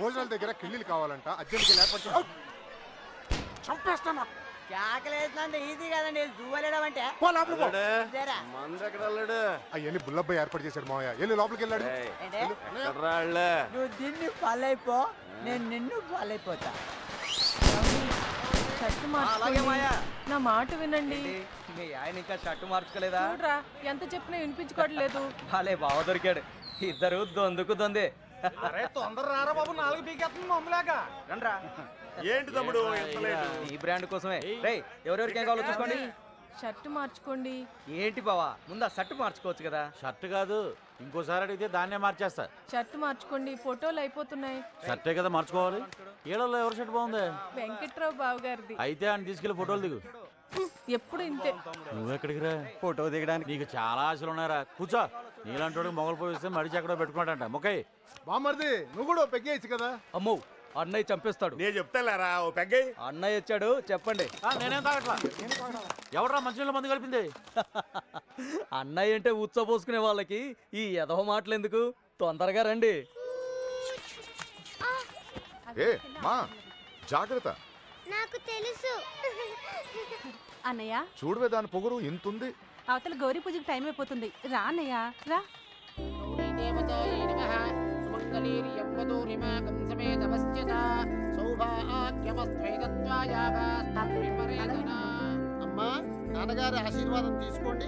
భోజనాల దగ్గర కిళ్ళీలు కావాలంట, అర్జెంట్కి లేకపోతే చంపేస్తాను. కేకలేసినంత ఈజీ కదండి జూవలేడం అంటే. అవన్నీ బుల్లబ్బాయి ఏర్పాటు చేశాడు మావయ్య. వెళ్ళి లోపలికి వెళ్ళాడు. నువ్వు దీన్ని ఫాలో అయిపో, నేను నిన్ను ఫాలో అయిపోతా. షర్టు మార్చుకోండి, నా మాట వినండి. మీ ఆయన ఇంకా షర్టు మార్చుకోలేదా? చూడరా ఎంత చెప్పినా వినిపించుకోవట్లేదు. భలే బావ దొరికాడు, ఇద్దరు దొందుకు దొందే. తొందర రారా బాబు, 4 పీకేస్తుంది మమ్మలాగా. రండ్రా. ఏంటి తమ్ముడు ఈ బ్రాండ్ కోసమే. రేయ్ ఎవరెవరికి ఏం కావాలో చూసుకోండి. షర్టు మార్చుకోండి. ఏంటి బావా, ముందు ఆ షర్టు మార్చుకోవచ్చు కదా. షర్ట్ కాదు, ఇంకోసారి అడిగితే దాన్నే మార్చేస్తా. షర్టు మార్చుకోండి, ఫోటోలు అయిపోతున్నాయి. షర్టే కదా మార్చుకోవాలి. ఏళ్ళలో ఎవరి షర్ట్ బాగుంది? వెంకట్రావు బావ గారిది. అయితే ఆయన తీసుకెళ్లి ఫోటోలు దిగు. ఎప్పుడు ఇంతే. నువ్వెక్కడికి రా? ఫోటో దిగడానికి. నీకు చాలా ఆశలు ఉన్నారా? కూర్చో. నీలాంటి మొగలు పోయిస్తే మడిచి ఎక్కడో పెట్టుకున్నాడంట. మొక్కై బామర్ది నువ్వు కూడా పెగ్గేయచ్చు కదా. అమ్మో, అన్నయ్య చంపేస్తాడు. నేను చెప్తారా ఓ పెగ్గై. అన్నయ్య వచ్చాడు, చెప్పండి. నేనేం తాగట్లా. ఎవడరా మంచినీళ్ళ మందు కలిపింది? అన్నయ్య అంటే ఉచ్చపోసుకునే వాళ్ళకి ఈ ఎదవ మాటలు ఎందుకు? తొందరగా రండి. ఏ మా జాగ్రత్త. నాకు తెలుసు. అన్నయ్య చూడవే దాని పొగరు ఇంతుంది. అవతల గౌరీ పూజకి టైం అయిపోతుంది. రా అన్నయ్య రా. అమ్మా నాన్నగారి ఆశీర్వాదం తీసుకోండి.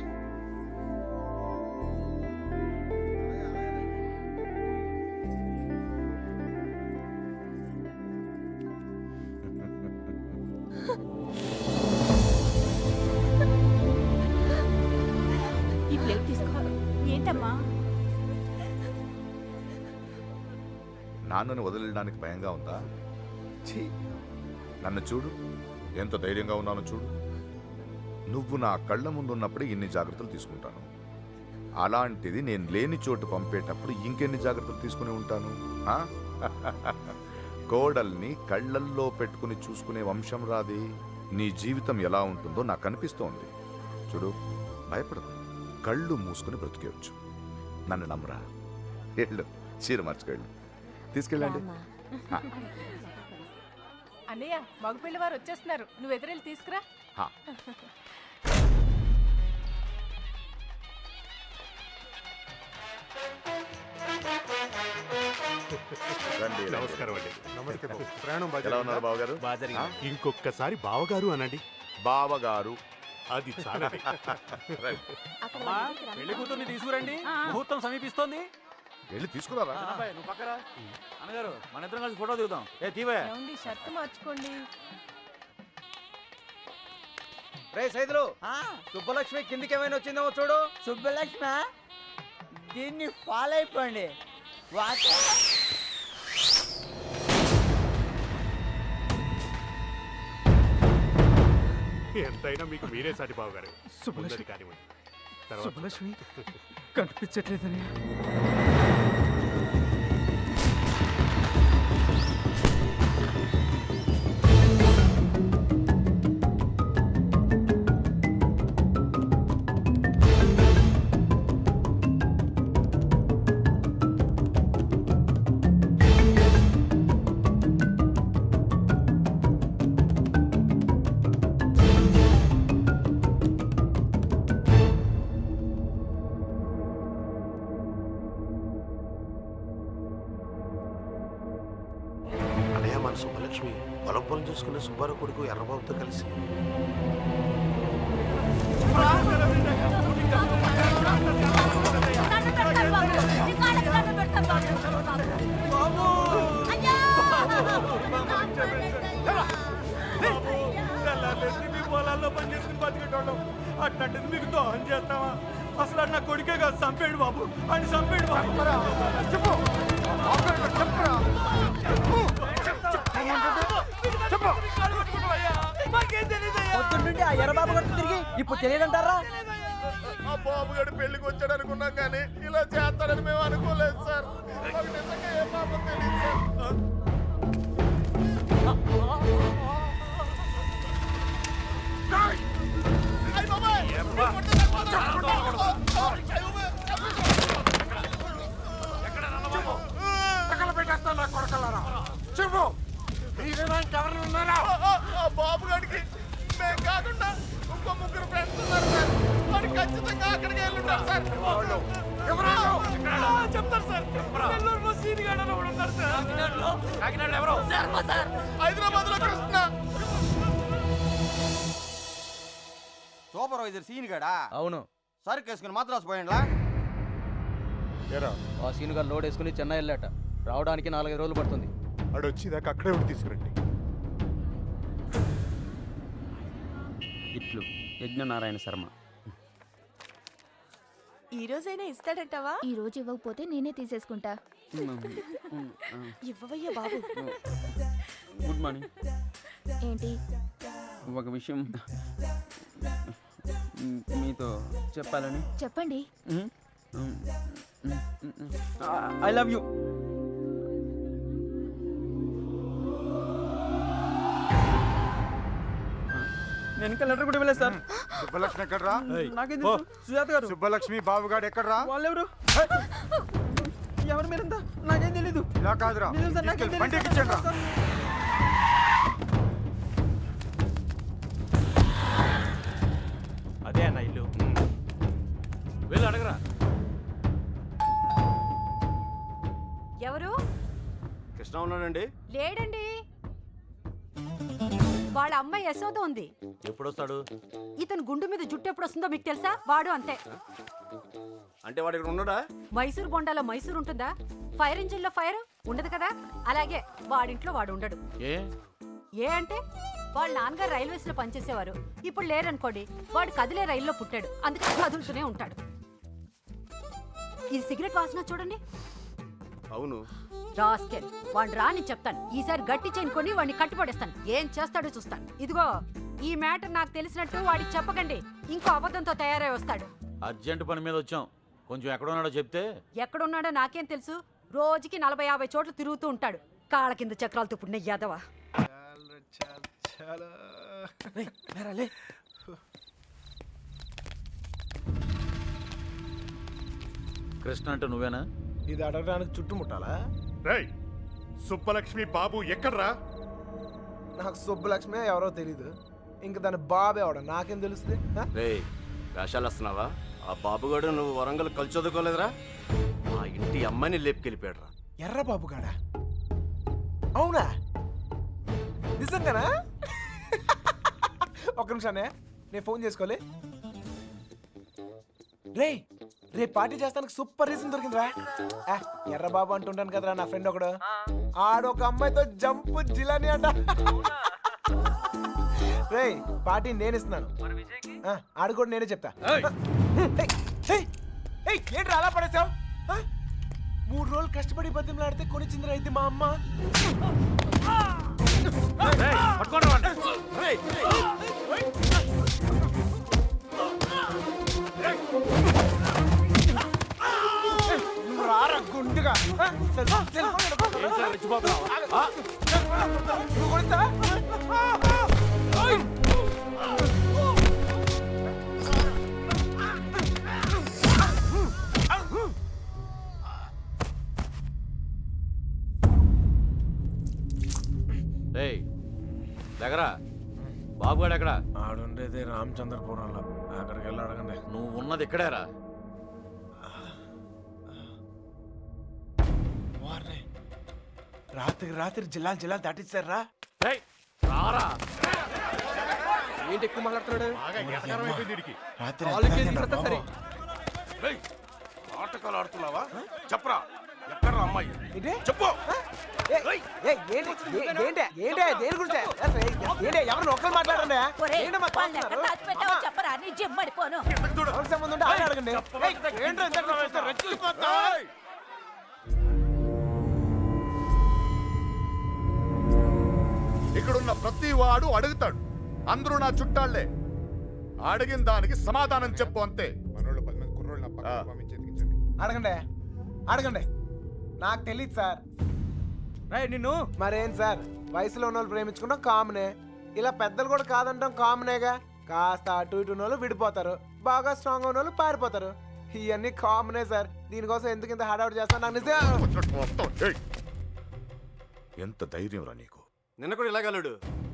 ఈ ప్లేట్ తీసుకో. ఏంటమ్మా? నాన్నను వదిలేయడానికి భయంగా ఉందా? ఛీ, నన్ను చూడు, ఎంత ధైర్యంగా ఉన్నానో చూడు. నువ్వు నా కళ్ళ ముందున్నప్పుడే ఇన్ని జాగ్రత్తలు తీసుకుంటాను. అలాంటిది నేను లేని చోటు పంపేటప్పుడు ఇంకెన్ని జాగ్రత్తలు తీసుకుని ఉంటాను? కోడల్ని కళ్ళల్లో పెట్టుకుని చూసుకునే వంశం రాది. నీ జీవితం ఎలా ఉంటుందో నాకు అనిపిస్తోంది. చూడు, భయపడదు, కళ్ళు మూసుకుని బ్రతికేయచ్చు. నన్ను నమ్మరా. వెళ్ళు, చీర మార్చుకెళ్ళు, తీసుకెళ్ళండి. అన్నయ్య మగపిల్లి వారు వచ్చేస్తున్నారు, నువ్వు ఎదురెళ్ళి తీసుకురా. నమస్కారం అండి. నమస్తే బాబు. ప్రయాణం ఎలా ఉన్నారు బావగారు? ఇంకొకసారి బావగారు అనండి. బావగారు అది చాలా. పెళ్లి కూతుర్ని తీసుకురండి, ముహూర్తం సమీపిస్తోంది. వెళ్ళి తీసుకురారా. నువ్వు పక్కరా. అన్నగారు మన ఇద్దరం కలిసి ఫోటో దిగుదాం. ఏ తీవే. ఏమండి షర్టు మార్చుకోండి. రే సైదులు, సుబ్బలక్ష్మి కిందికి ఏమైనా వచ్చిందేమో చూడు. సుబ్బలక్ష్మి, దీన్ని ఫాలో అయిపోండి. ఎంతైనా మీకు మీరే సాటి బావగారు. కానివ్వండి. సుబ్బలక్ష్మి కనిపించట్లేదని. సుబ్బలక్ష్మి పొలం పొలం చూసుకునే సుబ్బారావు కొడుకు ఎర్రబాబుతో కలిసి పొలాల్లో పని చేసుకుని బతికేటోళ్ళం. అట్లాంటిది మీకు దోహం చేస్తావా? అసలు నా కొడుకే కాదు, చంపేడు బాబు అని చంపేడు బాబు. పొద్దున్నుండి ఆ ఎర్రబాబు గారు తిరిగి ఇప్పుడు తెలియదంటారా? ఆ బాబు గారు పెళ్లికి వచ్చాడు అనుకున్నాం, కానీ ఇలా చేస్తారని మేము అనుకోలేదు సార్. నిజంగా ఏ పాపం తెలియదు సార్. పెట్టేస్తాను నా కొడకలారా. చెప్తారు సార్. నెల్లూరులో సీన్ గాడు అని ఒకడు ఉన్నాడు సార్. కాకినాడలో ఎవరు హైదరాబాద్ లో కృష్ణ సూపర్వైజర్ సీన్ గడా అవును, సరుకు వేసుకుని మద్రాసు పోయిండ్లా. ఏరా ఆ సీన్ గారు లోడ్ వేసుకుని చెన్నై వెళ్ళాట. రావడానికి 4-5 రోజులు పడుతుంది. ఆడు వచ్చేదాకా అక్కడే ఉండి తీసుకురండి. ఇట్లు యజ్ఞనారాయణ శర్మ. ఈ రోజైనా ఇస్తాడంటావా? ఈ రోజు ఇవ్వకపోతే నేనే తీసేసుకుంటా. ఇవ్వవయ్యా బాబు. Good morning. ఏంటి? ఒక విషయం మీతో చెప్పాలని. చెప్పండి. I love you. నేను ఇంకా లెటర్ కూడా ఇవ్వలేదు సార్. సుబ్బలక్ష్మి ఎక్కడ్రా? నాకేం తెలుసు? సుజాత గారు. సుబ్బలక్ష్మి బాబుగాడు ఎక్కడ్రా? వాళ్ళెవరు? ఎవరు మీరంతా? నాకేం తెలీదు. ఇలా కాదురా, నిజం సార్, నాకేం తీసుకెళ్ళి తెలీదు బండి సార్. ఎక్కించండి రా. అదే అన్న ఇల్లు. వెళ్ళి అడగరా. ఎవరు? కృష్ణ ఉన్నాడండి. లేడండి. వాళ్ళ అమ్మాయి యశోద ఉంది. ఎప్పుడు వస్తాడు? ఇతను గుండు మీద జుట్టు ఎప్పుడు వస్తుందో మీకు తెలుసా? వాడు అంతే. అంటే వాడు ఇక్కడ ఉన్నాడా? మైసూర్ బొండాలో మైసూర్ ఉంటుందా? ఫైర్ ఇంజిన్ లో ఫైర్ ఉండదు కదా, అలాగే వాడింట్లో వాడు ఉండడు. ఏ అంటే వాళ్ళ నాన్నగారు రైల్వేస్ లో పనిచేసేవారు. ఇప్పుడు లేరనుకోండి, వాడు కదిలే రైల్లో పుట్టాడు, అందుకని కదులుతూనే ఉంటాడు. ఈ సిగరెట్ వాసన చూడండి. అవును. రాస్కెల్, వాడు రాని చెప్తాను. ఈసారి గట్టి చేయనుకొని వాడిని కట్టుపడేస్తాను. ఏం చేస్తాడో చూస్తాను. ఇదిగో, ఈ మ్యాటర్ నాకు తెలిసినట్టు వాడికి చెప్పకండి. ఇంకో అబద్ధంతో తయారై వస్తాడు. అర్జెంట్ పని మీద వచ్చాం. కొంచెం ఎక్కడ ఉన్నాడో చెప్తే. ఎక్కడున్నాడో నాకేం తెలుసు. రోజుకి 40-50 చోట్ల తిరుగుతూ ఉంటాడు. కాళ్ళ కింద చక్రాలతో పుట్టిన యాదవ. కృష్ణ అంటే నువ్వేనా? ఇది అడగడానికి చుట్టుముట్టాలా? రేయ్, సుబ్బలక్ష్మి బాబు ఎక్కడ్రా? నాకు సుబ్బలక్ష్మి ఎవరో తెలీదు. ఇంక దాని బాబే అవడం నాకేం తెలుస్తుంది? రే వేషాలు వస్తున్నావా? ఆ బాబుగాడు నువ్వు వరంగల్ కలిసి చదువుకోలేదురా? మా ఇంటి అమ్మాయిని లేపుకెళ్ళిపోయాడు రా. ఎర్ర బాబుగాడా? అవునా? నిజంగానా? ఒక్క నిమిషానే, నేను ఫోన్ చేసుకోలే. రే పార్టీ చేస్తానికి సూపర్ రీజన్ దొరికిందిరా. ఎర్ర బాబు అంటుంటాను కదరా నా ఫ్రెండ్ ఒకడు. ఆడొక అమ్మాయితో జంపు జిలాని అంట. రే పార్టీ నేను ఇస్తున్నాను. ఆడు కూడా నేనే చెప్తా. ఏంట్రా అలా పడేసావు? 3 రోజులు కష్టపడి బతిమలాడితే కొనిచ్చిందిరా అయితే మా అమ్మ. నువ్వు రారా గుండుగా. నువ్వు కొనిస్తా? దగ్గర బాబుగాడు ఎక్కడ? ఆడుండేది రామచంద్రపురంలో. అక్కడికి వెళ్ళి అడగండి. నువ్వు ఉన్నది ఇక్కడేరా? రాత్రి జిల్లాలు దాటిస్తారా? ఏంటి ఎక్కువ మాట్లాడుతున్నాడు? నాటకాలు ఆడుతున్నావా? చెప్పరా, ఎక్కడ అమ్మాయి? చెప్పు. ఎవరు ఒక్కరు మాట్లాడండి. చెప్పరా, నీ జిమ్మడిపోను. సంబంధం ఉంటే ఆయన అడగండి. ఇక్కడున్న ప్రతి వాడు అడుగుతాడు. అందరూ నా చుట్టాళ్లే. అడిగిన దానికి సమాధానం చెప్పు అంతే. అడగండి. నాకు తెలియదు సార్. నిన్ను మరేం సార్, వయసులో ఉన్న వాళ్ళు ప్రేమించుకుంటాం కామనే. ఇలా పెద్దలు కూడా కాదంటాం కామనేగా. కాస్త అటు ఇటు ఉన్న వాళ్ళు విడిపోతారు, బాగా స్ట్రాంగ్ ఉన్న వాళ్ళు పారిపోతారు. ఇవన్నీ కామనే సార్. దీనికోసం ఎందుకు ఇంత హడావుడి చేస్తాను నాకు నిజం. ఎంత ధైర్యం రా నీకు? నిన్న కూడా ఇలాగలడు.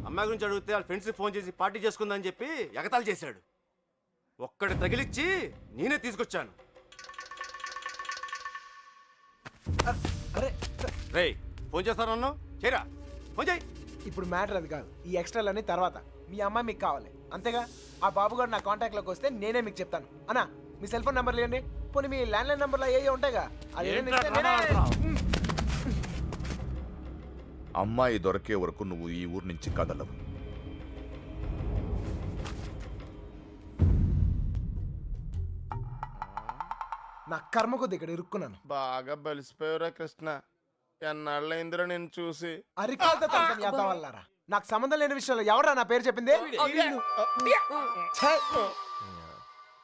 అమ్మాయి గురించి అడిగితే వాళ్ళ ఫ్రెండ్స్ ఫోన్ చేసి పార్టీ చేసుకుందని చెప్పి ఎగతాలు చేశాడు. ఒక్కడి తగిలిచ్చి నేనే తీసుకొచ్చాను. అరే రేయ్ ఫోన్ చేస్తానన్నావు చేయరా, ఫోన్ చేయి. ఇప్పుడు మ్యాటర్ అది కాదు, ఈ ఎక్స్ట్రాలన్నీ తర్వాత. మీ అమ్మాయి మీకు కావాలి అంతేగా? ఆ బాబు గారు నా కాంటాక్ట్లోకి వస్తే నేనే మీకు చెప్తాను. అన్నా మీ సెల్ ఫోన్ నెంబర్లు ఇవ్వండి, పోనీ మీ ల్యాండ్లైన్ నెంబర్లు అయ్యే ఉంటాయిగా. అది ఏదైనా ఇస్తే నేనే- అమ్మాయి దొరికే వరకు నువ్వు ఈ ఊరు నుంచి కదలవు. నా కర్మ కొద్ది ఇక్కడ ఇరుక్కున్నాను. బాగా బలిసిపోయారా కృష్ణ, ఎన్నాళ్ళైందిరా నేను చూసి. అరికాలతో తండ్రి యాదవ్ వల్లారా. నాకు సంబంధం లేని విషయంలో ఎవరా నా పేరు చెప్పింది? ఛే!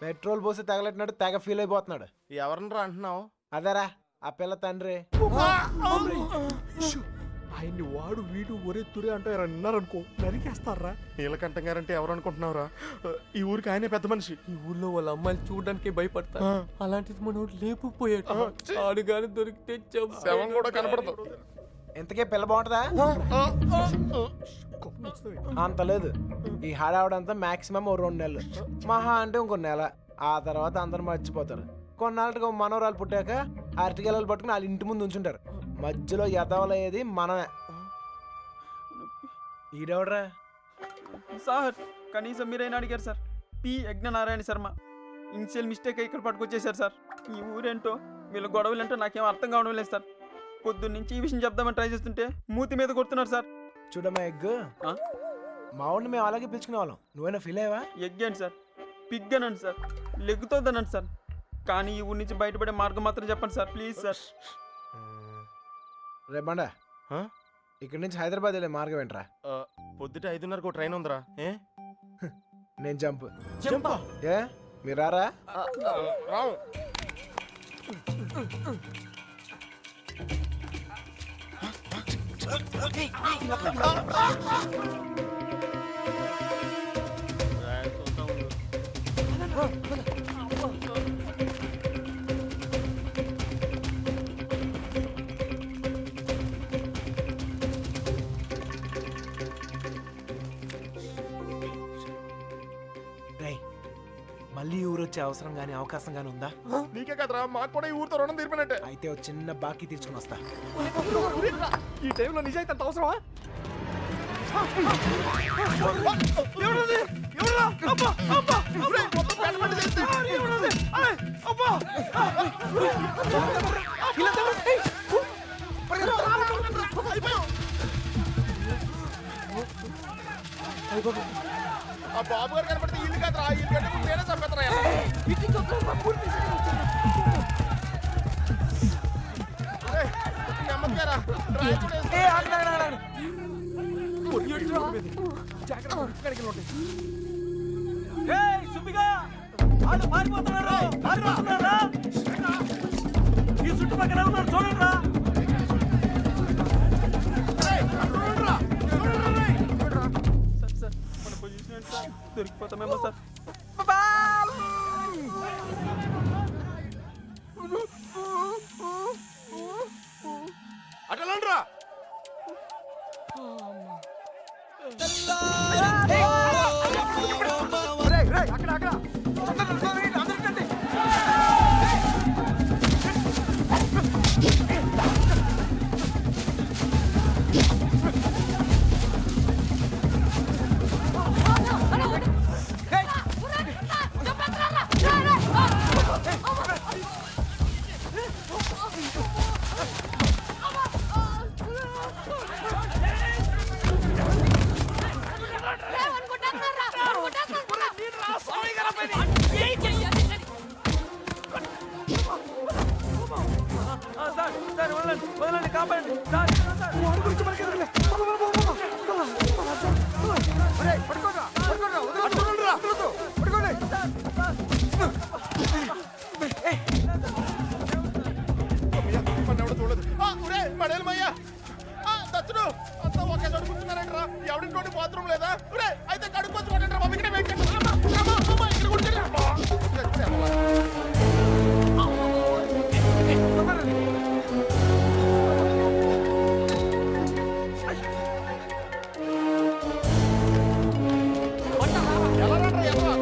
పెట్రోల్ పోసి తగలెట్టినట్టు తెగ ఫీల్ అయిపోతున్నాడు. ఎవరినరా అంటున్నావు? అదేరా ఆ పిల్ల తండ్రి. ఆయన్ని వాడు వీడు ఒరే తురే అంటే అన్నారనుకో నరికేస్తారా. నీలకంఠం గారంటే ఎవరు అనుకుంటున్నావురా? ఈ ఊరికి ఆయనే పెద్ద మనిషి. ఈ ఊళ్ళో వాళ్ళ అమ్మాయిలు చూడడానికి భయపడతారు. అలాంటిది మనోడు లేపుపోయాడు. ఆడుగాని దొరికితే శవం కూడా కనపడదు. ఇంతకే పిల్ల బాగుంటుందా? అంత లేదు. ఈ హడావుడంతా మాక్సిమం ఓ 2 నెలలు, మహా అంటే ఇంకో నెల. ఆ తర్వాత అందరు మర్చిపోతారు. కొన్నాళ్ళకి మనవరాలు పుట్టాక అరటికెళ్ళలు పట్టుకుని వాళ్ళ ఇంటి ముందు ఉంచుంటారు. మధ్యలో ఎదవలయ్యేది మనమే. ఈడెవడరా? సార్ కనీసం మీరైనా అడిగారు sir. P Yagnanarayana Sharma. Initial mistake ఇక్కడ పట్టుకొచ్చేసారు సార్. ఈ ఊరేంటో వీళ్ళ గొడవలు ఏంటో నాకేం అర్థం కావడం లేదు సార్. పొద్దున్నుంచి ఈ విషయం చెప్దామని ట్రై చేస్తుంటే మూతి మీద కొడుతున్నారు సార్. చూడమ్మా ఎగ్గు, మా ఊడిని మేము అలాగే పిలుచుకునే వాళ్ళం. నువ్వైనా ఫీల్ అయ్యావా? ఎగ్ అండి సార్, పిగ్ అనండి సార్, లెగ్గుతోందనండి సార్. కానీ ఈ ఊరి నుంచి బయటపడే మార్గం మాత్రం చెప్పండి సార్ ప్లీజ్ సార్. రే బండా, ఇక్కడి నుంచి హైదరాబాద్ వెళ్ళే మార్గం ఏంట్రా? పొద్దుట 5:30 ట్రైన్ ఉందిరా. నేను జంప్. ఏ మీరు రారా? రావు. మళ్ళీ ఊరు వచ్చే అవసరం గానీ అవకాశం గానీ ఉందా? నీకే కదరా, మాకు కూడా ఈ ఊరితో రుణం తీర్పినట్టే. అయితే ఒక చిన్న బాకీ తీర్చుకుని వస్తా. ఈ టైంలో నిజాయితీ అంత అవసరమా? ఆ బాబు గారు కనపడితే ఇల్లు కదరా, ఇల్లు కంటే ముందు నేనే చంపేస్తారా. నెమ్మదిగారా, ఈ చుట్టుపక్కల ఉన్నారు చూడండి. సార్ మన పొజిషన్ ఏంటి సార్? దొరికిపోతామేమో సార్. అటలండ్రా. సార్ వదలండి కాపాడండి సార్. చూడలేదు మడేలమయ్యా దచ్చుడు అంతా ఒకే చోటు కూర్చున్నారంటరా. ఎవడింటి బాత్రూమ్ లేదా? అయితే కడుక్కొచ్చి పడండి బాబు. ఇక్కడ వెయిట్ చేయండి. ఇక్కడ కూర్చోండి. ఎలా రండి? ఎలా?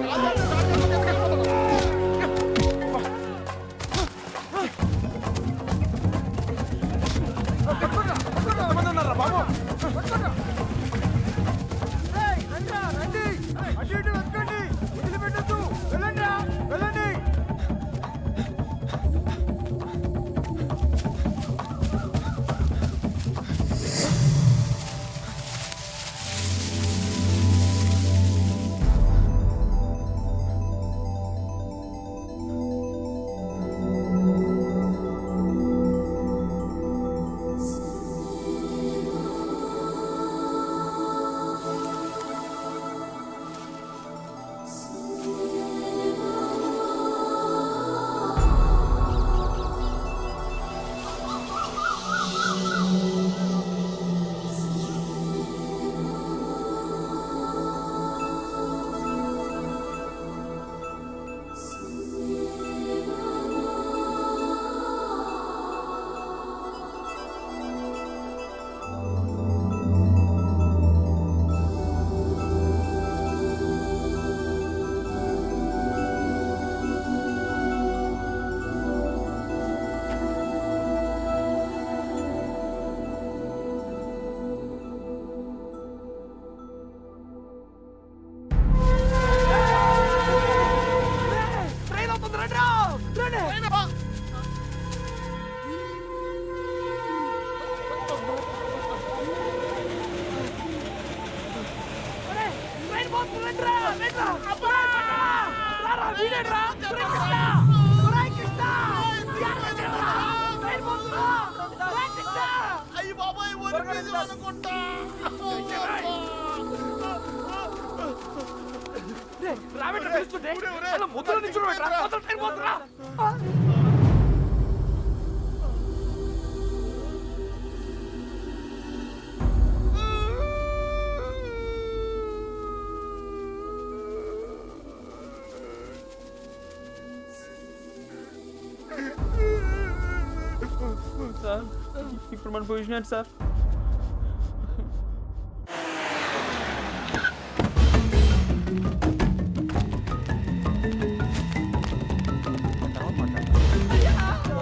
అయ్యి బాబాయ్ అనుకుంటా. సార్ ఇప్పుడు మన పొజిషన్ ఏంటి సార్?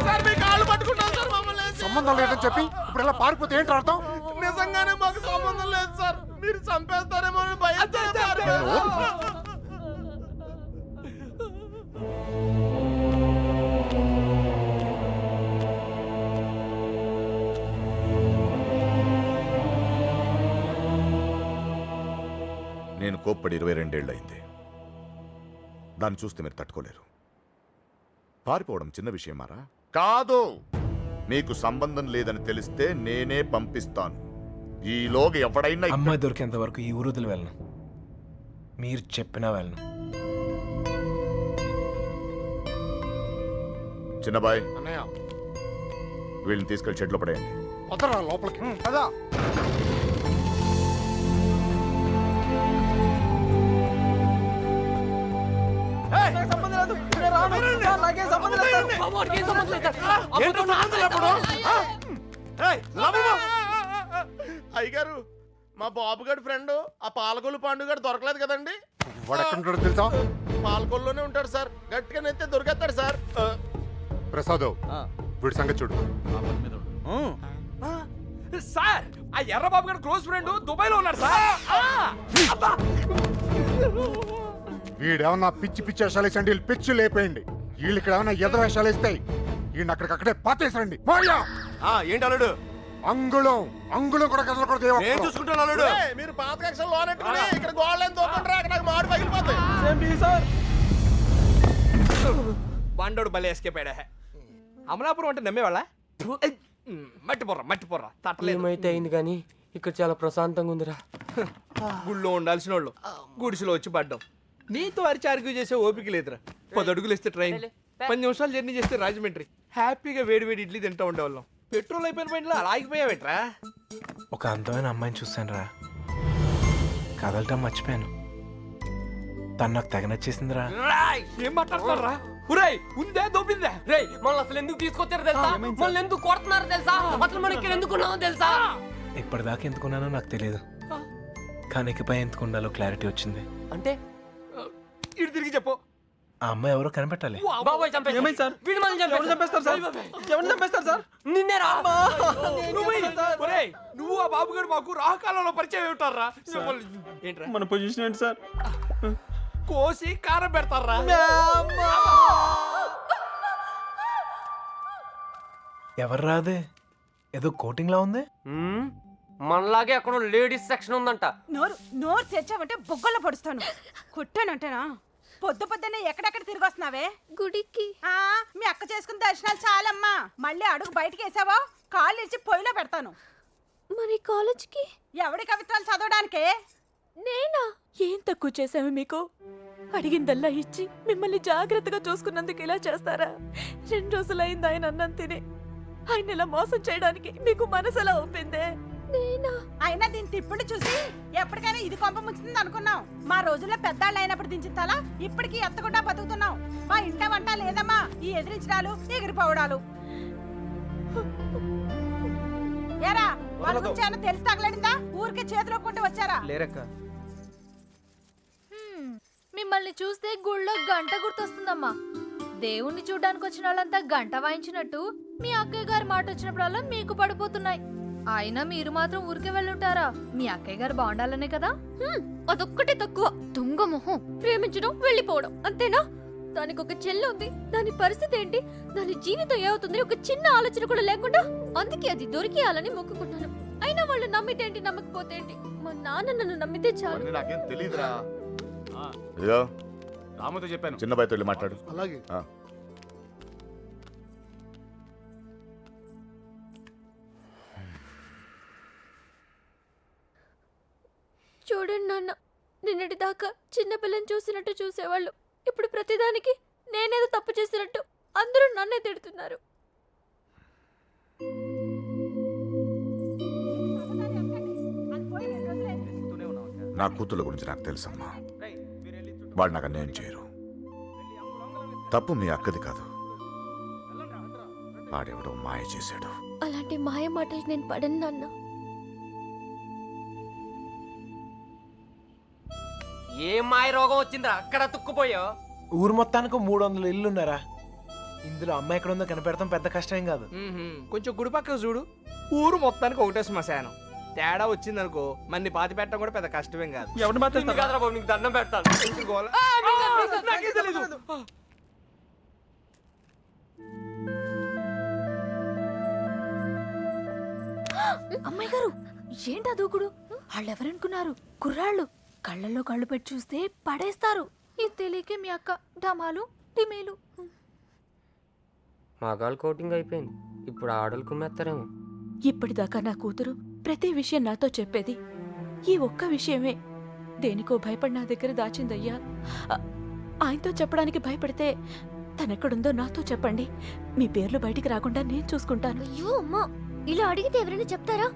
సార్ మీ కాళ్ళు పట్టుకుంటాను సార్ మమ్మల్ని. సంబంధం లేదని చెప్పి ఇప్పుడు ఇలా పారిపోతే ఏంటి అర్థం? నిజంగానే మాకు సంబంధం లేదు సార్. మీరు చంపేస్తారేమో అని భయంతో పారిపోయాను. నేను కోప్పడి 22 ఏళ్ళయింది. దాన్ని చూస్తే మీరు తట్టుకోలేరు. పారిపోవడం చిన్న విషయమారా? కాదు. మీకు సంబంధం లేదని తెలిస్తే నేనే పంపిస్తాను. ఈలోగా ఎవడైనా అమ్మాయి దొరికేంత వరకు ఈ ఊరుదులు వెళ్ళను. మీరు చెప్పినా వెళ్ళను. చిన్నబాయ్, అన్నయ్య వీళ్ళని తీసుకెళ్లి షెడ్లో పడేయండి. వదరా లోపలికి కదా. సంబంధం లేదు, నేను రాను. సార్, నాకేం సంబంధం లేదు సార్. అయ్యగారు, మా బాబుగాడి ఫ్రెండ్ ఆ పాలకొల్లు పండుగ దొరకలేదు కదండి. వాడెక్కడ తెలుసా? పాలకొల్లోనే ఉంటాడు సార్. గట్టిగా నెత్తే దొరికేస్తాడు సార్. ప్రసాద్, వీడి సంగతి చూడు. సార్, ఆ ఎర్రబాబు గారు క్లోజ్ ఫ్రెండ్ దుబాయ్ లో ఉన్నాడు సార్. వీడేమన్నా పిచ్చి పిచ్చి వేషాలు వేసండి, వీళ్ళు పిచ్చి లేపేయండి. వీళ్ళు ఇక్కడ ఏమన్నా ఎద వేషాలు వేస్తాయి. వీడిని అక్కడికక్కడే పాతేసండి. ఏంటి అల్లుడు? అంగుళం అంగుళం కూడా కదలకూడదు. నేను చూసుకుంటాను అల్లుడు. మీరు పాత కక్షలు లోనెట్టుకుని ఇక్కడ గోడలేని తోకండి, అక్కడ మాడు పగిలిపోతాయి. బండోడు భలే ఎస్కేప్ అయ్యా. అమలాపురం అంటే నమ్మేవాళ్ళ? మట్టి పొర్రా తట్టలేదు. ఏమైతే అయింది కానీ ఇక్కడ చాలా ప్రశాంతంగా ఉందిరా. గుళ్ళో ఉండాల్సిన వాళ్ళు గుడిసెలో వచ్చి పడ్డాం. నీతో అరిచి ఆర్గ్యూ చేసే ఓపిక లేదురా. 10 అడుగులు వేస్తే ట్రైన్, 10 నిమిషాలు జర్నీ చేస్తే రాజమండ్రి. హ్యాపీగా వేడి వేడి ఇడ్లీ తింటా ఉండేవాళ్ళం. పెట్రోల్ అయిపోయిన బండిలో అలా ఆగిపోయావేట్రా? ఒక అందమైన అమ్మాయిని చూశాను రా, కదలటం మర్చిపోయాను. తను నాకు తెగ నచ్చేసిందిరా. ఏం మాట్లాడతారా? ఉరేయ్, ఉందే దొబ్బిందే. రేయ్, మనల్ని అసలు ఎందుకు తీసుకొచ్చారో తెలుసా? మనల్ని ఎందుకు కొడుతున్నారో తెలుసా? అసలు మనం ఇక్కడ ఎందుకున్నామో తెలుసా? ఇప్పటిదాకా ఎందుకున్నానో నాకు తెలియదు, కానీ ఇకపై ఎందుకు ఉండాలో క్లారిటీ వచ్చింది. అంటే ఇటు తిరిగి చెప్పు. ఆ అమ్మాయి ఎవరో కనిపెట్టాలి. బాబోయ్ చంపేస్తారు. ఏమైంది సార్? వీడు మనల్ని ఎవరు చంపేస్తారు సార్? ఎవరు చంపేస్తారు సార్? నిన్నేరా? ఒరేయ్, నువ్వు ఆ బాబుగారు మాకు రాహకాలంలో పరిచయం ఉంటారా? ఏంట్రా మన పొజిషన్ ఏంటి సార్? కోసి కారం పెడతారా? ఎవరు రాదే, ఏదో కోటింగ్ లా ఉంది. మనలాగే అక్కడ లేడీస్ సెక్షన్ ఉందంట. నోరు తెచ్చావంటే బొగ్గల్లో పొడుస్తాను. కుట్టానంటేనా? పొద్దున్నే ఎక్కడెక్కడ తిరిగి వస్తున్నావే? గుడికి. మీ అక్క చేసుకున్న దర్శనాలు చాలమ్మా. మళ్ళీ అడుగు బయటికి వేసావో కాళ్ళు ఇచ్చి పొయ్యిలో పెడతాను. మరి కాలేజ్కి? ఎవడి కవిత్వాలు చదవడానికే? నేనా? ఏం తక్కువ చేసాము మీకు? అడిగిందల్లా ఇచ్చి మిమ్మల్ని జాగ్రత్తగా చూసుకున్నందుకు ఇలా చేస్తారా? 2 రోజులైంది ఆయన అన్నం తిని. ఆయన ఇలా మోసం చేయడానికి మీకు మనసు ఎలా ఒప్పిందే? అయినా దీని తిప్పుడు చూసి ఎప్పటికైనా ఇది కొంప ముంచుతుంది అనుకున్నాం. మా రోజుల్లో పెద్దాళ్ళు అయినప్పుడు దించిన తల ఇప్పటికీ ఎత్తకుండా బతుకుతున్నాం. మా ఇంట వంట లేదమ్మా, ఈ ఎదిరించడాలు ఎగిరిపోవడాలు. ఏరా, వాళ్ళ గురించి ఏమన్నా తెలిసి తగలడిందా? ఊరికే చేతిలో కొంటూ వచ్చారా? లేరక్క. మిమ్మల్ని చూస్తే గుళ్ళో గంట గుర్తొస్తుందమ్మా. దేవుణ్ణి చూడ్డానికి వచ్చిన వాళ్ళంతా గంట వాయించినట్టు మీ అక్కయ్య గారి మాట వచ్చినప్పుడల్లా మీకు పడిపోతున్నాయి. అయినా మీరు మాత్రం ఊరికే వెళ్ళుంటారా? మీ అక్కయ్య గారు బాగుండాలనే కదా. అదొక్కటే తక్కువ. దొంగ మొహం. ప్రేమించడం వెళ్ళిపోవడం అంతేనా? దానికి ఒక చెల్లి ఉంది. దాని పరిస్థితి ఏంటి? దాని జీవితం ఏమవుతుంది? ఒక చిన్న ఆలోచన కూడా లేకుండా. అందుకే అది దొరికేయాలని మొక్కుకున్నాను. అయినా వాళ్ళు నమ్మితే ఏంటి, నమ్మకపోతే ఏంటి? మా నాన్న నన్ను నమ్మితే చాలు. నాకేం తెలీదురా. ఇదిగో రాముతో చెప్పాను. చిన్న బయట వెళ్ళి మాట్లాడు. అలాగే. ఆ. చూడండి నాన్న, నిన్నటి దాకా చిన్నపిల్లని చూసినట్టు చూసేవాళ్ళు ఇప్పుడు ప్రతిదానికి నేనేదో తప్పు చేసినట్టు అందరూ నన్నే తిడుతున్నారు. నా కూతుళ్ళ గురించి నాకు తెలుసమ్మా. వాడు నాకు అన్యాయం చేయరు. తప్పు మీ అక్కది కాదు, వాడెవడో మాయ చేశాడు. అలాంటి మాయ మాటలు నేను పడను నాన్న. ఏం మాయ రోగం వచ్చిందిరా అక్కడ తుక్కుపోయా? ఊరు మొత్తానికి 300 ఇల్లున్నారా? ఇందులో అమ్మాయి ఎక్కడ ఉందో కనిపెడతాం పెద్ద కష్టం కాదు. కొంచెం గుడి పక్కకు చూడు, ఊరు మొత్తానికి ఒకటే శ్మశానం. తేడా వచ్చిందనుకో మన్ని పాతి పెట్టడం కూడా పెద్ద కష్టమేం కాదు. ఎవరిని బాధేస్తా కాదురా బాబు, నీకు దండం పెడతాను. నాకేం తెలీదు. అమ్మాయి గారు, ఏంటా దూకుడు? వాళ్ళెవరనుకున్నారు? కుర్రాళ్ళు. కళ్ళల్లో కళ్ళు పెట్టి చూస్తే పడేస్తారు. ఇది తెలియకే మీ అక్క డమాలు డిమేలు. మగాళ్ళు కోటింగ్ అయిపోయింది, ఇప్పుడు ఆడలు కుమ్మేస్తారేమో. ఇప్పటిదాకా నా కూతురు ప్రతి విషయం నాతో చెప్పేది. ఈ ఒక్క విషయమే దేనికో భయపడి నా దగ్గర దాచిందయ్యా. ఆయనతో చెప్పడానికి భయపడితే తనెక్కడుందో నాతో చెప్పండి. మీ పేర్లు బయటికి రాకుండా నేను చూసుకుంటాను. అయ్యో అమ్మా, ఇలా అడిగితే ఎవరైనా చెప్తారా?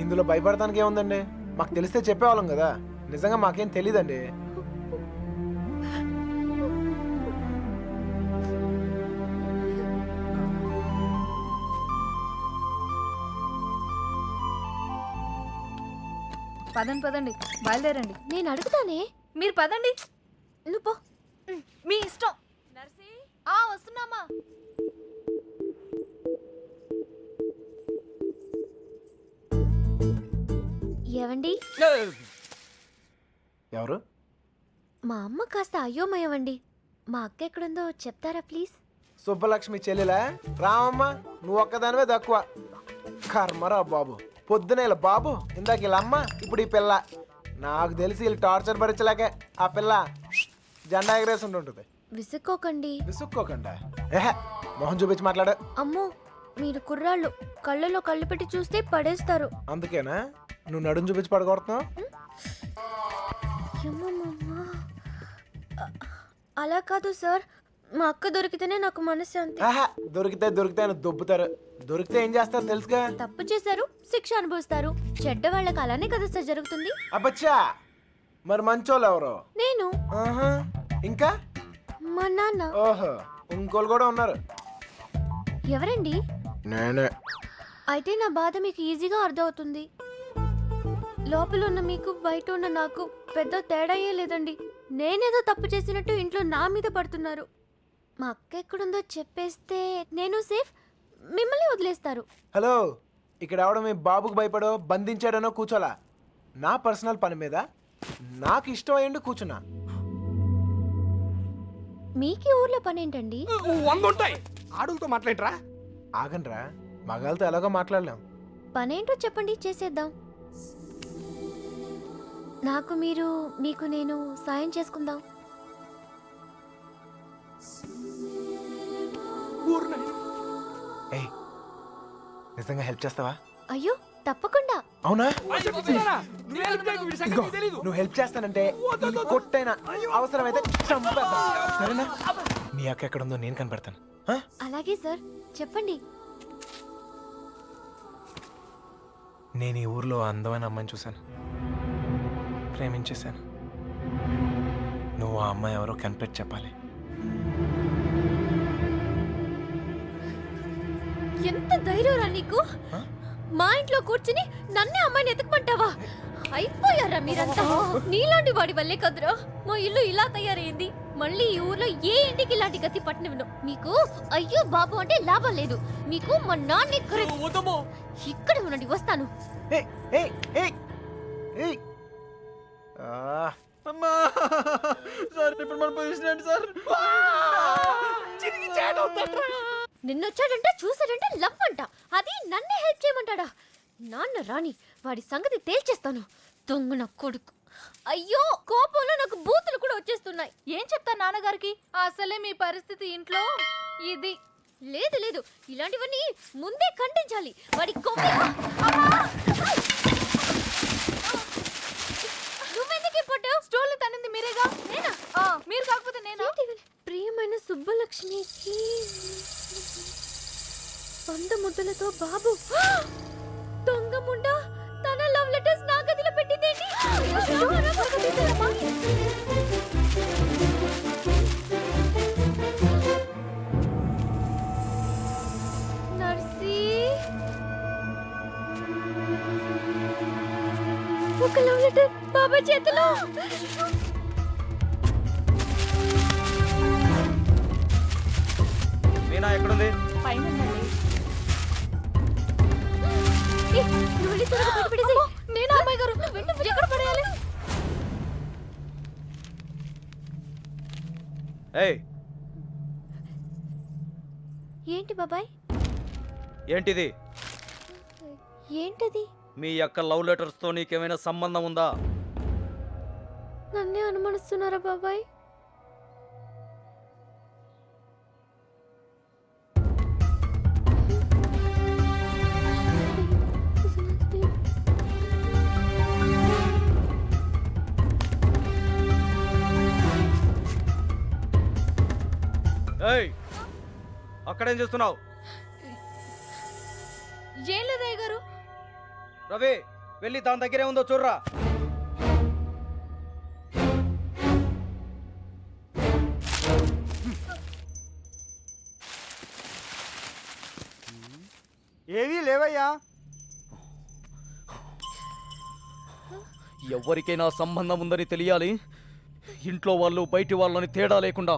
ఇందులో భయపడటానికి ఏముందండి? మాకు తెలిస్తే చెప్పేవాళ్ళం కదా. నిజంగా మాకేం తెలీదండి. పదండి పదండి, బయలుదేరండి. నేను అడుగుతానే, మీరు పదండి. నువ్వు పో, మీ ఇష్టం. వస్తున్నామా? ఏవండి, ఎవరు? మా అమ్మ కాస్త అయ్యోమయవండి. మా అక్క ఎక్కడుందో చెప్తారా ప్లీజ్? సుబ్బలక్ష్మి చెల్లెలా? రామమ్మ, నువ్వు ఒక్కదానివే తక్కువ. కర్మరా బాబు, పొద్దున ఇలా బాబు, ఇందాక ఇలా అమ్మ, ఇప్పుడు ఈ పిల్ల. నాకు తెలిసి వీళ్ళు టార్చర్ భరించలేకే ఆ పిల్ల జెండా ఎగరేసి ఉంటుంది. విసుక్కోకండి. విసుక్కోకుండా ఏహే, మొహం చూపించి మాట్లాడు. అమ్మో, మీరు కుర్రాళ్ళు, కళ్ళలో కళ్ళు పెట్టి చూస్తే పడేస్తారు. అందుకేనా నువ్వు నడుము చూపించి పడగొడుతున్నావు? అలా కాదు సార్, మా అక్క దొరికితేనే నాకు మనశ్శాంతి. ఆహా, దొరికితే అని దొబ్బుతారు. దొరికితే ఏం చేస్తారు తెలుసుగా? తప్పు చేశారు, శిక్ష అనుభవిస్తారు. చెడ్డ వాళ్ళకి అలానే కదా సార్ జరుగుతుంది. అబ్బచ్చా, మరి మంచోళ్ళు ఎవరు? నేను. ఆహా, ఇంకా మా నాన్న. ఓహో, ఇంకోళ్ళు కూడా ఉన్నారు. ఎవరండి? నేనే. అయితే నా బాధ మీకు ఈజీగా అర్థమవుతుంది. లోపల ఉన్న మీకు బయట ఉన్న నాకు పెద్ద తేడాయే లేదండి. నేనేదో తప్పు చేసినట్టు ఇంట్లో నా మీద పడుతున్నారు. మా అక్క ఎక్కడుందో చెప్పేస్తే నేను సేఫ్, మిమ్మల్ని వదిలేస్తారు. హలో, ఇక్కడ ఎవడో మీ బాబుకు భయపడో బంధించాడనో కూర్చోలా. నా పర్సనల్ పని మీద నాకు ఇష్టం అయ్యండి కూర్చున్నా. మీకు ఊర్లో పని ఏంటండి? 100 ఉంటాయి, ఆడులతో మాట్లాడరా. ఆగండ్రా, మగాళ్ళతో ఎలాగో మాట్లాడలేం. పనేంటో చెప్పండి, చేసేద్దాం. నాకు మీరు, మీకు నేను సాయం చేసుకుందాం. ఏయ్, నిజంగా హెల్ప్ చేస్తావా? అయ్యో తప్పకుండా. అవునా? ఇదిగో, నువ్వు హెల్ప్ చేస్తానంటే ఈ కొట్టైనా అవసరమైతే చంపేద్దాం. సరేనా? మీ అక్క ఎక్కడుందో నేను కనిపెడతాను. ఆ? అలాగే సార్, చెప్పండి. నేను ఈ ఊర్లో అందమైన అమ్మాయిని చూశాను, ప్రేమించేశాను. నువ్వు ఆ అమ్మాయి ఎవరో కనిపెట్టి చెప్పాలి. ఎంత ధైర్యంరా నీకు? మా ఇంట్లో కూర్చుని నన్నే అమ్మాయిని ఎత్తుకుమంటావా? అయిపోయారా మీరంతా? నీలాంటి వాడి వల్లే కదరా మా ఇల్లు ఇలా తయారైంది. మళ్ళీ ఈ ఊర్లో ఏ ఇంటికి ఇలాంటి గతి పట్టినను. మీకు అయ్యో బాబు అంటే లాభం లేదు. మీకు మా నాన్న ఇక్కడ ఉండండి, వస్తాను. అమ్మా సార్, ఇప్పుడు మన పొజిషన్ ఏంటి సార్? నిన్నొచ్చాడంట, చూసాడంట, లవ్ అంట. అది నన్నే హెల్ప్ చేయమంటాడా? నాన్న రాని వాడి సంగతి తేల్చేస్తాను. దొంగ నా కొడుకు. అయ్యో కోపంలో నాకు బూతులు కూడా వచ్చేస్తున్నాయి. ఏం చెప్తా నాన్నగారికి? అసలే మీ పరిస్థితి ఇంట్లో ఇది. లేదు లేదు, ఇలాంటివన్నీ ముందే ఖండించాలి. వాడి నువ్వెందుకు పట్టావు? స్టోర్లు తనింది మీరేగా. నేనా? మీరు కాకపోతే నేను. ప్రియమైన సుబ్బలక్ష్మికి 100 ముద్దలతో బాబు. దొంగ ముండా తన లవ్ లెటర్స్ నా గదిలో పెట్టిందేంటి? నర్సీ, ఒక లవ్ లెటర్ బాబా చేతిలో. మీనా ఎక్కడుంది? పైన నేను అమ్మాయి గారు ఎక్కడ పడేయాలి? ఏయ్, ఏంటి బాబాయ్? ఏంటిది? ఏంటది? మీ యొక్క లవ్ లెటర్స్ తో నీకేమైనా సంబంధం ఉందా? నన్నే అనుమానిస్తున్నారా బాబాయ్? ఏయ్, అక్కడేం చేస్తున్నావు? ఏం లేదయ్య గారు. రవి, వెళ్ళి దాని దగ్గరే ఉందో చూడరా. ఏవీ లేవయ్యా. ఎవరికైనా సంబంధం ఉందని తెలియాలి. ఇంట్లో వాళ్ళు బయటి వాళ్ళని తేడా లేకుండా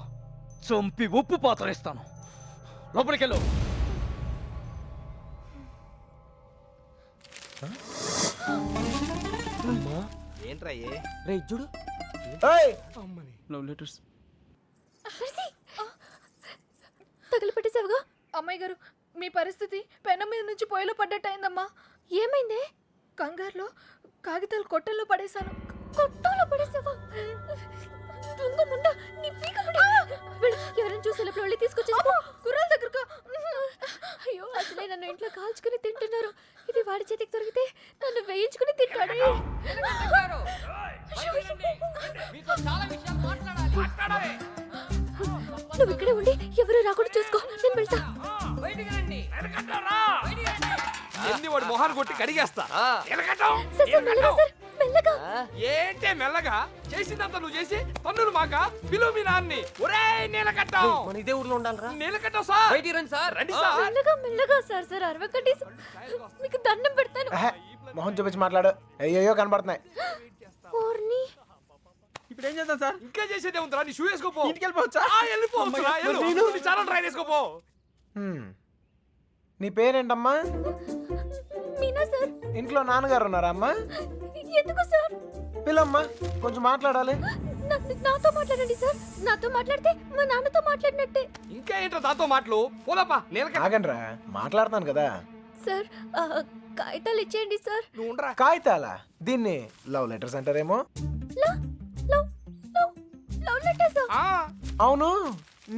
చంపి ఉప్పు పాతరేస్తాను. లోపలికెళ్ళు. ఏంట్రా ఏ? రే చూడు. లవ్ లెటర్స్ తగిలిపెట్టేసావుగా. అమ్మాయి గారు, మీ పరిస్థితి పెనం మీద నుంచి పొయ్యిలో పడ్డట్టయిందమ్మా. ఏమైందే? కంగారులో కాగితాలు కొట్టల్లో పడేశాను. కొట్టల్లో పడేసావా? దొంగ ముండా, నీ పీక ఎవరైనా చూసేటప్పుడు వెళ్ళి తీసుకొచ్చేసుకో. కుర్రాల దగ్గరగా. అయ్యో, అసలే నన్ను ఇంట్లో కాల్చుకుని తింటున్నారు. ఇది వాడి చేతికి దొరికితే నన్ను వేయించుకుని తింటాడే. నువ్వు ఇక్కడే ఉండి ఎవరు రాకుండా చూసుకో. నేను వెళ్తా. వాడు మొహాన్ని కొట్టి కడిగేస్తా. సార్, మెల్లగా సార్, మెల్లగా. ఏంటే మెల్లగా? చేసిందంతా నువ్వు చేసి పన్నులు మాక పిలువు మీ నాన్ని. ఒరేయ్ నీలకట్టం, మన ఇదే ఊర్లో ఉండాలరా. నీలకట్టం సార్, బయటికి రండి సార్. రండి సార్. మెల్లగా మెల్లగా సార్. సార్ అరవకండి. మీకు దండం పెడతాను. మొహం చూపించి మాట్లాడు. అయ్యో కనబడుతున్నాయి. ఓర్ని. ఇప్పుడు ఏం చేద్దాం సార్? ఇంకా చేసేదే ఉందిరా. నీ షూ వేసుకోపో. ఇంటికి వెళ్ళిపోవచ్చా? వెళ్ళిపోవచ్చురా. నీ చాలా ట్రై చేసుకోపో. నీ పేరేంటమ్మా? మీనా సార్. ఇంట్లో నాన్నగారు ఉన్నారా అమ్మా? ఎందుకు సార్? పిల్లమ్మా, కొంచెం మాట్లాడాలి. నాతో మాట్లాడండి సార్. నాతో మాట్లాడితే మా నాన్నతో మాట్లాడినట్టే. ఇంకా ఏంటో దాంతో మాటలు? పోలప్పా నీలకట్ట. ఆగండ్రా, మాట్లాడుతాను కదా. సార్, కాగితాలు ఇచ్చేయండి సార్. నువ్వు ఉండరా. కాగితాలా? దీన్ని లవ్ లెటర్స్ అంటారేమో. Love letters? అవును,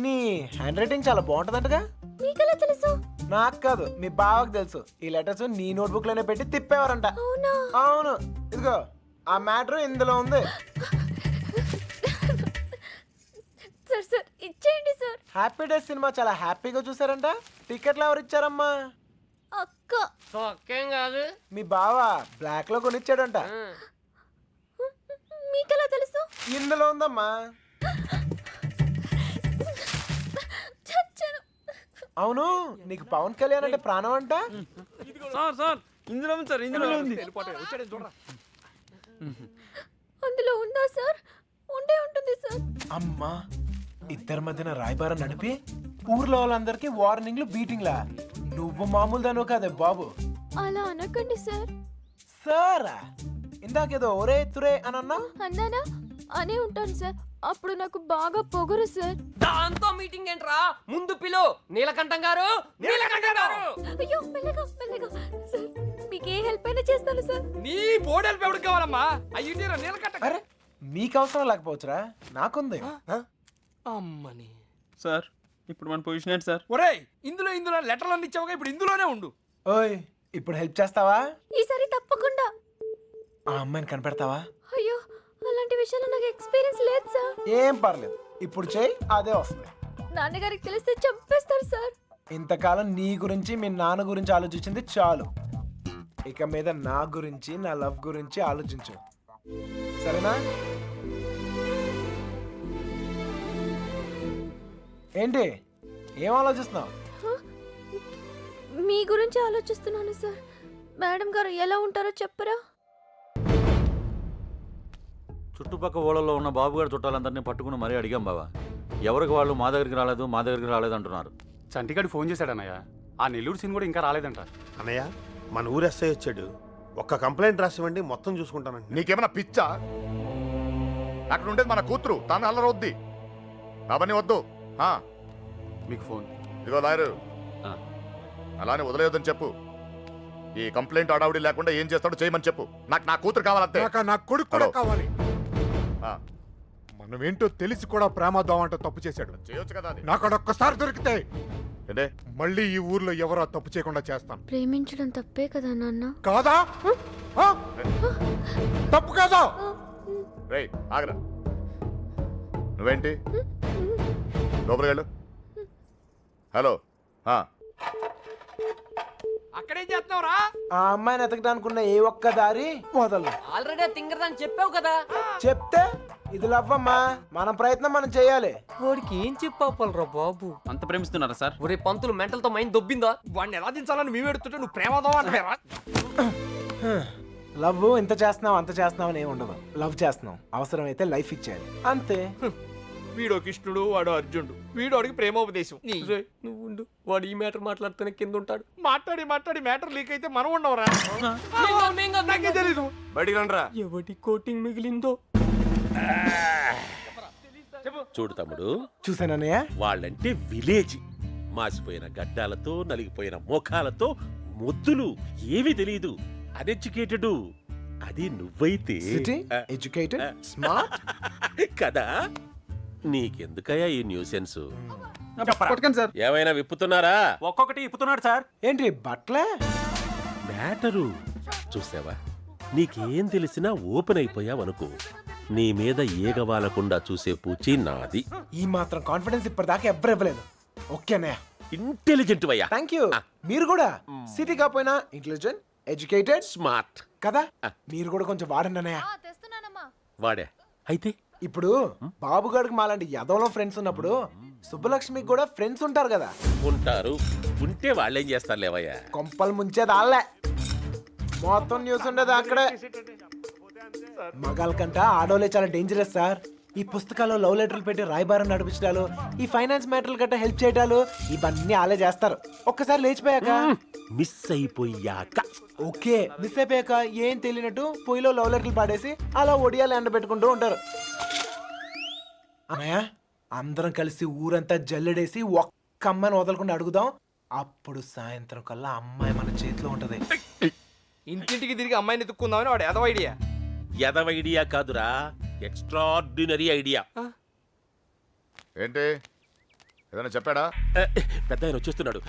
నీ హ్యాండ్ రైటింగ్ చాలా బాగుంటదంటగా. మీకెలా తెలుసు? నాకు కాదు, మీ బావకు తెలుసు. ఈ లెటర్స్ నీ నోట్బుక్ లోనే పెట్టి తిప్పేవారంట. అవునా? అవును, ఇదిగో ఆ మ్యాటర్ ఇందులో ఉంది. సార్ సార్, ఇచ్చేయండి సార్. హ్యాపీ డేస్ సినిమా చాలా హ్యాపీగా చూసారంట. టికెట్లు ఎవరు ఇచ్చారమ్మా? అక్క. ఒక్కేం కాదు. మీ బావ బ్లాక్ లో కొనిచ్చాడంట. మీకెలా తెలుసు? ఇందులో ఉందమ్మా. అవును, నీకు పవన్ కళ్యాణ్ అంటే ప్రాణం అంట. సార్ సార్, ఇందులో ఉంది సార్, ఇందులో ఉంది. అందులో ఉందా సార్? ఉండే ఉంటుంది సార్. అమ్మా, ఇద్దరి మధ్యన రాయబారం నడిపి ఊర్లో వాళ్ళందరికీ వార్నింగ్లు బీటింగ్లా. నువ్వు మామూలు దాను కాదే బాబు. అలా అనకండి సార్. సారా, ఇందాకేదో ఒరే తురే అని అన్నా. అన్నానా? అనే ఉంటాను సార్. అప్పుడు నాకు బాగా పొగరు సార్. దాంతో మీటింగ్ ఏంట్రా? ముందు పిలు. నీలకంఠం గారు, నీలకంఠం గారు. అయ్యో, మెల్లగా మెల్లగా. సార్, మీకు ఏ హెల్ప్ అయినా చేస్తాను సార్. నీ బోడెలు పెవడికి కావాలమ్మా అయ్యి నీళ్ళ కట్ట అరే మీకు అవసరం లేకపోవచ్చురా, నాకుంది. అమ్మని సార్ ఇప్పుడు మన పొజిషన్ ఏంటి సార్? ఒరేయ్ ఇందులో లెటర్లు అన్ని ఇచ్చావుగా, ఇప్పుడు ఇందులోనే ఉండు. ఓయ్ ఇప్పుడు హెల్ప్ చేస్తావా? ఈసారి తప్పకుండా. ఆ అమ్మాయిని కనిపెడతావా? అయ్యో అలాంటి విషయాలు నాకు ఎక్స్పీరియన్స్ లేదు సార్. ఏం పర్లేదు, ఇప్పుడు చేయి, అదే వస్తుంది. నాన్నగారికి తెలిస్తే చంపేస్తారు సార్. ఇంతకాలం నీ గురించి మీ నాన్న గురించి ఆలోచించింది చాలు. ఇక మీద నా గురించి, నా లవ్ గురించి ఆలోచించు, సరేనా? ఏంటి ఏం ఆలోచిస్తున్నావు? మీ గురించి ఆలోచిస్తున్నాను సార్. మేడం గారు ఎలా ఉంటారో చెప్పరా? చుట్టుపక్క ఊళ్ళలో ఉన్న బాబుగారి చుట్టాలందరినీ పట్టుకుని మరీ అడిగాం బావా. ఎవరికి వాళ్ళు మా దగ్గరికి రాలేదు అంటున్నారు. చంటిగాడు ఫోన్ చేశాడు అన్నయ్య. ఆ నెల్లూరు సీన్ కూడా ఇంకా రాలేదంట. అన్నయ్య మన ఊరు ఎస్ఐ వచ్చాడు, ఒక్క కంప్లైంట్ రాసివ్వండి, మొత్తం చూసుకుంటానండి. నీకేమైనా పిచ్చా? అక్కడ ఉండేది మన కూతురు, తాను అల్లరొద్ది. అవన్నీ వద్దు. మీకు ఫోన్. ఇదిగో లాయరు, అలానే వదిలేయొద్దని చెప్పు. ఈ కంప్లైంట్ అడావుడి లేకుండా ఏం చేస్తాడో చేయమని చెప్పు. నాకు నా కూతురు కావాలంతే. నా కొడుకు కూడా కావాలి. ఆ, మనం ఏంటో తెలిసి కూడా ప్రేమాదం అంటూ తప్పు చేశాడు. చేయొచ్చు కదా అది. నాకు ఒక్కసారి దొరికితే ఏంటే మళ్ళీ ఈ ఊర్లో ఎవరో తప్పు చేయకుండా చేస్తాను. ప్రేమించడం తప్పే కదా నాన్న? కాదా? ఆ? తప్పు కాదా? రేయ్ ఆగరా. నువ్వేంటి లోపలికి వెళ్ళు. హలో, అక్కడేం చేస్తున్నావురా? ఆ అమ్మాయిని ఎతకడానికి ఉన్న ఏ ఒక్క దారి వదలు. ఆల్రెడీ తింగరదని చెప్పావు కదా. చెప్తే ఇది లవ్వమ్మా, మన ప్రయత్నం మనం చేయాలి. వాడికి ఏం చెప్పాలరా బాబు? అంత ప్రేమిస్తున్నారా సార్? ఒరే పంతులు మెంటల్తో మైండ్ దొబ్బిందా? వాడిని ఎలా దించాలని మేము ఎడుతుంటే నువ్వు ప్రేమదావా అంటావా? లవ్ ఇంత చేస్తున్నావు అంత చేస్తున్నావు అని ఏమి ఉండదు. లవ్ చేస్తున్నావు, అవసరమైతే లైఫ్ ఇచ్చేయాలి, అంతే. వీడో కృష్ణుడు, వాడు అర్జునుడు, వీడు వాడికి ప్రేమోపదేశం. నువ్వు ఉండు, వాడు ఈ మ్యాటర్ మాట్లాడుతూనే కింద ఉంటాడు. మాట్లాడి మ్యాటర్ లీక్ అయితే మనం ఉండవరా? నాకే తెలీదు. బయటికి రండిరా. ఎవడి కోటింగ్ మిగిలిందో. చూడు తమ్ముడు, చూసానన్నయ్య, వాళ్ళంటే విలేజ్. మాసిపోయిన గడ్డాలతో, నలిగిపోయిన ముఖాలతో, ముద్దులు, ఏమీ తెలియదు. అన్ఎడ్యుకేటెడ్. అది నువ్వైతే సిటీ ఎడ్యుకేటెడ్ స్మార్ట్ కదా. నీకెందుకయ్యా ఈ న్యూసెన్స్? పట్టుకోండి సార్. ఏమైనా విప్పుతున్నారా? ఒక్కొక్కటి ఇప్పుతున్నాడు సార్. ఏంటి బట్లే? మ్యాటరు చూసావా? నీకేం తెలిసినా ఓపెన్ అయిపోయావనుకో, నీ మీద ఏగవాలకుండా చూసే పూచి నాది. ఈ మాత్రం కాన్ఫిడెన్స్ ఇప్పటిదాకా ఎవ్వరు ఇవ్వలేదు. ఓకేనయ్య, ఇంటెలిజెంట్ వయ్యా. Thank you. మీరు కూడా సిటీ కాపోయినా ఇంటెలిజెంట్, ఎడ్యుకేటెడ్, స్మార్ట్ కదా. మీరు కూడా కొంచెం వాడండి అన్నయ్య. తెస్తున్నానమ్మా. వాడే. అయితే ఇప్పుడు బాబుగాడికి మాలాంటి యదవలో ఫ్రెండ్స్ ఉన్నప్పుడు సుబ్బలక్ష్మికి కూడా ఫ్రెండ్స్ ఉంటారు కదా. ఉంటారు. ఉంటే వాళ్ళేం చేస్తారు లేవయ్యా? కొంపలు ముంచేది ఆళ్ళే. మొత్తం న్యూస్ ఉండేది అక్కడే. మగాళ్ళ కంట ఆడోలే చాలా డేంజరస్ సార్. ఈ పుస్తకాల్లో లవ్ లెటర్లు పెట్టి రాయబారం నడిపించడాలు, ఈ ఫైనాన్స్ మ్యాటర్లు గట్రా హెల్ప్ చేయడాలు, ఇవన్నీ ఆలే చేస్తారు. ఒక్కసారి లేచిపోయాక, మిస్ అయిపోయాక. ఓకే, మిస్ అయిపోయాక ఏం తెలియనట్టు పొయ్యిలో లవ్ లెటర్లు పాడేసి అలా ఒడియాలు ఎండబెట్టుకుంటూ ఉంటారు. అన్నయ్య, అందరం కలిసి ఊరంతా జల్లెడేసి ఒక్క అమ్మాయిని వదలకుండా అడుగుదాం. అప్పుడు సాయంత్రం కల్లా అమ్మాయి మన చేతిలో ఉంటది. ఇంటింటికి తిరిగి అమ్మాయిని ఎత్తుక్కుందామని వాడు ఎదవ ఐడియా. ఎదవ ఐడియా కాదురా, ఎక్స్ట్రాడినరీ ఐడియా. ఏంటి ఏదైనా చెప్పాడా? పెద్ద ఆయన వచ్చేస్తున్నాడు.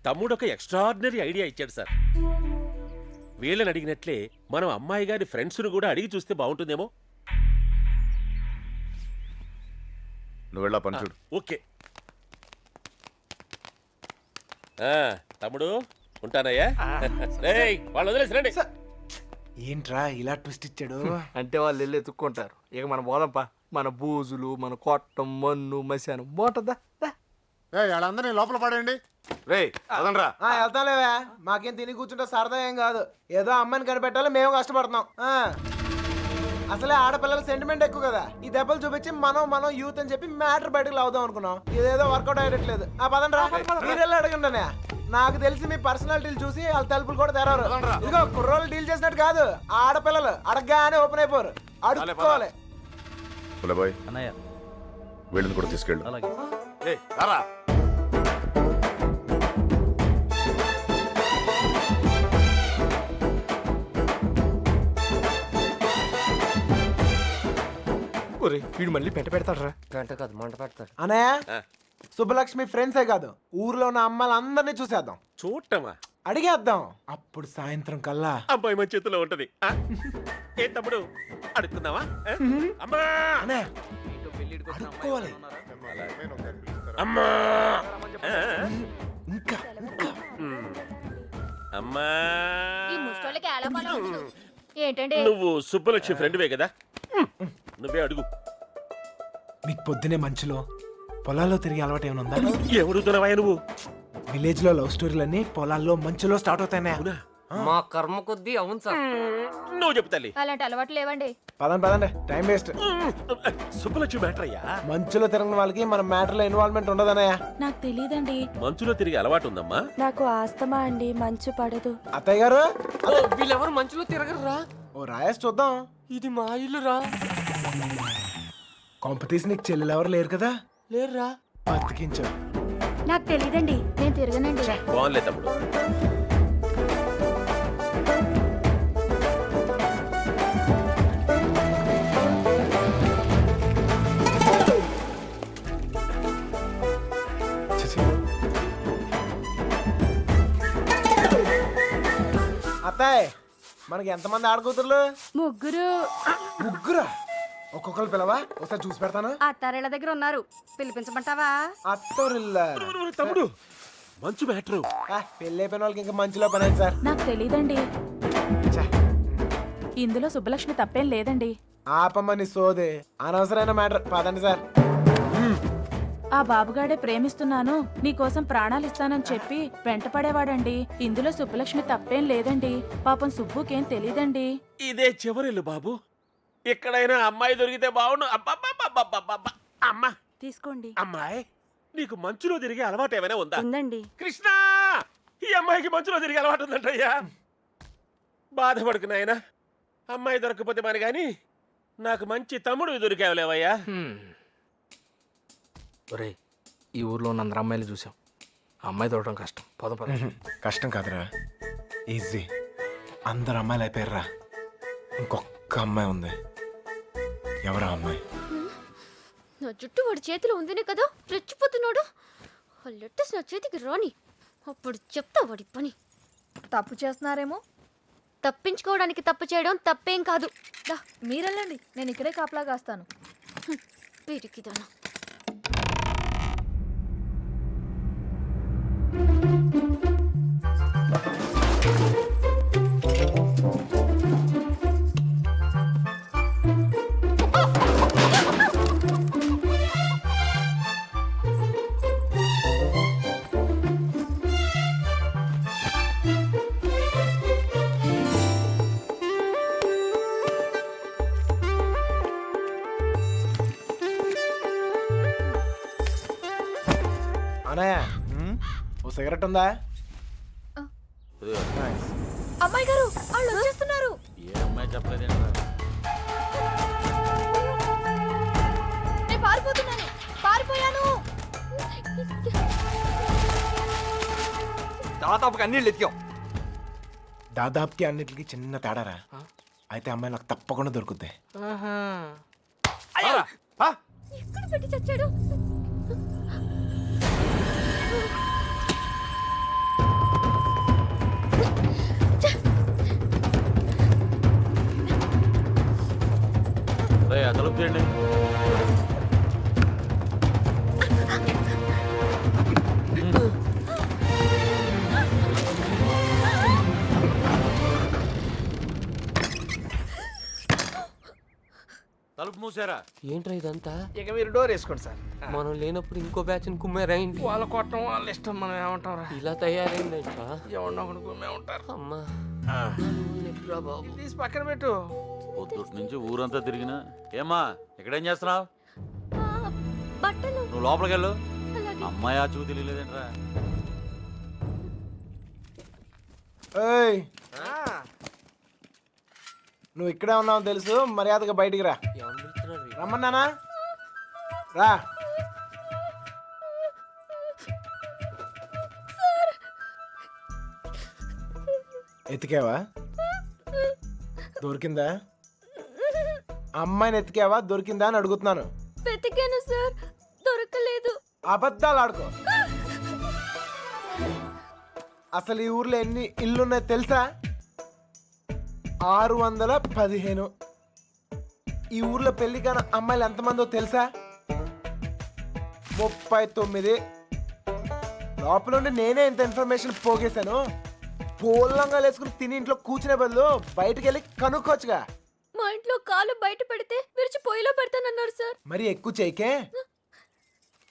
తమ్ముడు ఒక ఎక్స్ట్రాడినరీ ఐడియా ఇచ్చాడు సార్. వీళ్ళని అడిగినట్లే మనం అమ్మాయి గారి ఫ్రెండ్స్ను కూడా అడిగి చూస్తే బాగుంటుందేమో. నువ్వు వెళ్ళా పని చూడు. ఓకే తమ్ముడు, ఉంటానయ్యా. వాళ్ళు వదిలేసిరండి. ఏంట్రా ఇలా ట్విస్ట్ ఇచ్చాడు? అంటే వాళ్ళు వెళ్ళి ఎత్తుక్కుంటారు. ఇక మన పోదంపా, మన బూజులు, మన కొట్టం, మన్ను, మశాను బాగుంటుందా? వాళ్ళందరినీ లోపల పడేయండి. రేయ్ అదనరా. వెళ్తాలేవా, మాకేం తిని కూర్చుంటే సరదా ఏం కాదు. ఏదో అమ్మాయిని కనిపెట్టాలి, మేము కష్టపడుతున్నాం. అసలే ఆడపిల్లల సెంటిమెంట్ ఎక్కువ కదా. ఈ దెబ్బలు చూపించి మనం యూత్ అని చెప్పి మ్యాటర్ బయటకు లావుదాం అనుకున్నాం. ఇదేదో వర్కౌట్ అయ్యట్లేదు. పదండ్రా, మీరెళ్ళి అడగండి. నాకు తెలిసి మీ పర్సనాలిటీలు చూసి వాళ్ళ తలుపులు కూడా తెరవరు. ఇదిగో కుర్రోళ్ళు డీల్ చేసినట్టు కాదు, ఆడపిల్లలు అడగగానే ఓపెన్ అయిపోరు. అడుక్కోవాలి. అన్నయ్య వీళ్ళని కూడా తీసుకెళ్ళు. రారా. ఒరే వీడు మళ్ళీ పెంట పెడతాడు రా. గంట కాదు మంట పెడతాడు. అనయ్య సుబ్బలక్ష్మి ఫ్రెండ్సే కాదు ఊర్లో ఉన్న అమ్మాయిలందరినీ చూసేద్దాం. చూడటమా? అడిగేద్దాం. అప్పుడు సాయంత్రం కల్లా అబ్బాయి మన చేతిలో ఉంటది. ఏ తమ్ముడు అడుగుతున్నావా? అమ్మా అనయ్య అడుక్కోవాలి. అమ్మా ఇంకా ఇంకా అమ్మా ఈ ముష్టోళ్ళకి ఎలా పని ఉండదు. ఏంటండి నువ్వు సుబ్బలక్ష్మి ఫ్రెండ్వే కదా, నువ్వే అడుగు. మీకు పొద్దునే మంచులో పొలాల్లో తిరిగి అలవాటు ఏమైనా ఉందా? ఎవడుతున్నావా నువ్వు? విలేజ్ లో లవ్ స్టోరీలన్నీ పొలాల్లో మంచులో స్టార్ట్ అవుతాయి. మా కర్మ కొద్దీ అవును సార్. నువ్వు చెప్పు తల్లి. అలాంటి అలవాట్లు లేవండి. పదండి పదండి, టైం వేస్ట్. సుబ్బలక్ష్మి మ్యాటర్ అయ్యా. మంచులో తిరిగిన వాళ్ళకి మన మ్యాటర్ లో ఇన్వాల్వ్మెంట్ ఉండదన్నయ్య. నాకు తెలియదండి. మంచులో తిరిగి అలవాటు ఉందమ్మా. నాకు ఆస్తమా అండి, మంచు పడదు. అత్తయ్య గారు వీళ్ళెవరు మంచులో తిరగరురా. ఓ రాయేసి చూద్దాం. ఇది మా ఇల్లురా. కాంపిటీషన్ నీకు చెల్లెలు ఎవరు లేరు కదా? లేరురా. బతికించు. నాకు తెలియదండి. నేను తిరగనండి. బాగుంలే తమ్ముడు. అత్తాయ్ మనకి ఎంతమంది ఆడకూతుర్లు? ముగ్గురు. ముగ్గురా? ఒక్కొక్కరు పిలవా, ఒకసారి చూసి పెడతాను. అత్తారేళ్ళ దగ్గర ఉన్నారు, పిలిపించమంటావా? అత్తోరిల్లా తమ్ముడు మంచు మ్యాటరు. పెళ్ళి అయిపోయిన వాళ్ళకి ఇంకా మంచిలో పని అయింది సార్. నాకు తెలియదండి. ఇందులో సుబ్బలక్ష్మి తప్పేం లేదండి. ఆపమ్మని సోదే, అనవసరమైన మ్యాటర్. పదండి సార్. ఆ బాబుగాడే ప్రేమిస్తున్నాను, నీకోసం ప్రాణాలు ఇస్తానని చెప్పి వెంటపడేవాడండి. ఇందులో సుబ్బలక్ష్మి తప్పేం లేదండి. పాపం సుబ్బుకేం తెలీదండి. ఇదే చివరిల్లు బాబు. ఎక్కడైనా అమ్మాయి దొరికితే బాగుండు. అమ్మా తీసుకోండి. అమ్మాయి, నీకు మంచులో తిరిగే అలవాటు ఏమైనా ఉందా? ఉందండి. కృష్ణ, ఈ అమ్మాయికి మంచులో తిరిగే అలవాటు ఉందంటయ్యా. బాధపడుకు నాయనా, అమ్మాయి దొరకకపోతే మరి గాని నాకు మంచి తమ్ముడు దొరికావులేవయ్యా. ఒరే ఈ ఊర్లో ఉన్న అందరు అమ్మాయిలు చూసాం, అమ్మాయి దొరకడం కష్టం. పద పద. కష్టం కాదురా, ఈజీ. అందరు అమ్మాయిలు అయిపోయారా, ఇంకొక అమ్మాయి ఉంది. ఎవరా అమ్మాయి? నా జుట్టు వాడి చేతిలో ఉందినే కదా రెచ్చిపోతున్నాడు. ఆ లెటర్స్ నా చేతికి రాని, అప్పుడు చెప్తా వాడి పని. తప్పు చేస్తున్నారేమో. తప్పించుకోవడానికి తప్పు చేయడం తప్పేం కాదు. మీరెళ్ళండి, నేను ఇక్కడే కాపలా కాస్తాను. పిరికిదానా. అనయ్య, ఓ సిగరెట్ ఉందా? అమ్మాయి గారు వాళ్ళు వచ్చేస్తున్నారు. ఏ అమ్మాయి చెప్పలేదేంట్రా? నేను పారిపోతున్నాను, పారిపోయాను. దాదాపుగా అన్ని ఎత్తికాం. దాదాపుకి అన్నిటికి చిన్న తేడారా. అయితే అమ్మాయి నాకు తప్పకుండా దొరుకుద్ది. ఎక్కడ పెట్టి చచ్చాడు? తలుపు చేయండి. తలుపు మూసారా? ఏంట్రా ఇదంతా? ఇక మీరు డోర్ వేసుకోండి సార్. మనం లేనప్పుడు ఇంకో బ్యాచ్ కుమ్మేరైంది. వాళ్ళ కొట్టం వాళ్ళ ఇష్టం, మనం ఏమంటాం రా. ఇలా తయారైంది. ఎవరినో ఒకటి కుమ్మే ఉంటారు. అమ్మా బాబు, తీసి పక్కన పెట్టు. పొద్దుటి నుంచి ఊరంతా తిరిగినా. ఏమ్మా ఎక్కడేం చేస్తున్నావు? బట్టలు. నువ్వు లోపలికి వెళ్ళు. అమ్మాయి ఆ చూ తెలియలేదేంట్రా? ఏయ్, నువ్వు ఇక్కడే ఉన్నావు తెలుసు, మర్యాదగా బయటికి రా. రమ్మన్నానా? రా. ఎతికావా? దొరికిందా? అమ్మాయిని ఎతికావా, దొరికిందా అని అడుగుతున్నాను. వెతికాను సార్, దొరకలేదు. అబద్ధాలు ఆడుకో. అసలు ఈ ఊర్లో ఎన్ని ఇల్లున్నాయో తెలుసా? 615. ఈ ఊర్లో పెళ్లి కాని అమ్మాయిలు ఎంతమందో తెలుసా? 39. లోపల ఉండి నేనే ఇంత ఇన్ఫర్మేషన్ పోగేశాను. పోలంగా వేసుకుని తిని ఇంట్లో కూర్చునే బదులు బయటకు వెళ్ళి కనుక్కోవచ్చుగా. మా ఇంట్లో కాలు బయట పెడితే విరిచి పొయ్యిలో పెడతానన్నారు సార్. మరి ఎక్కువ చేయకే.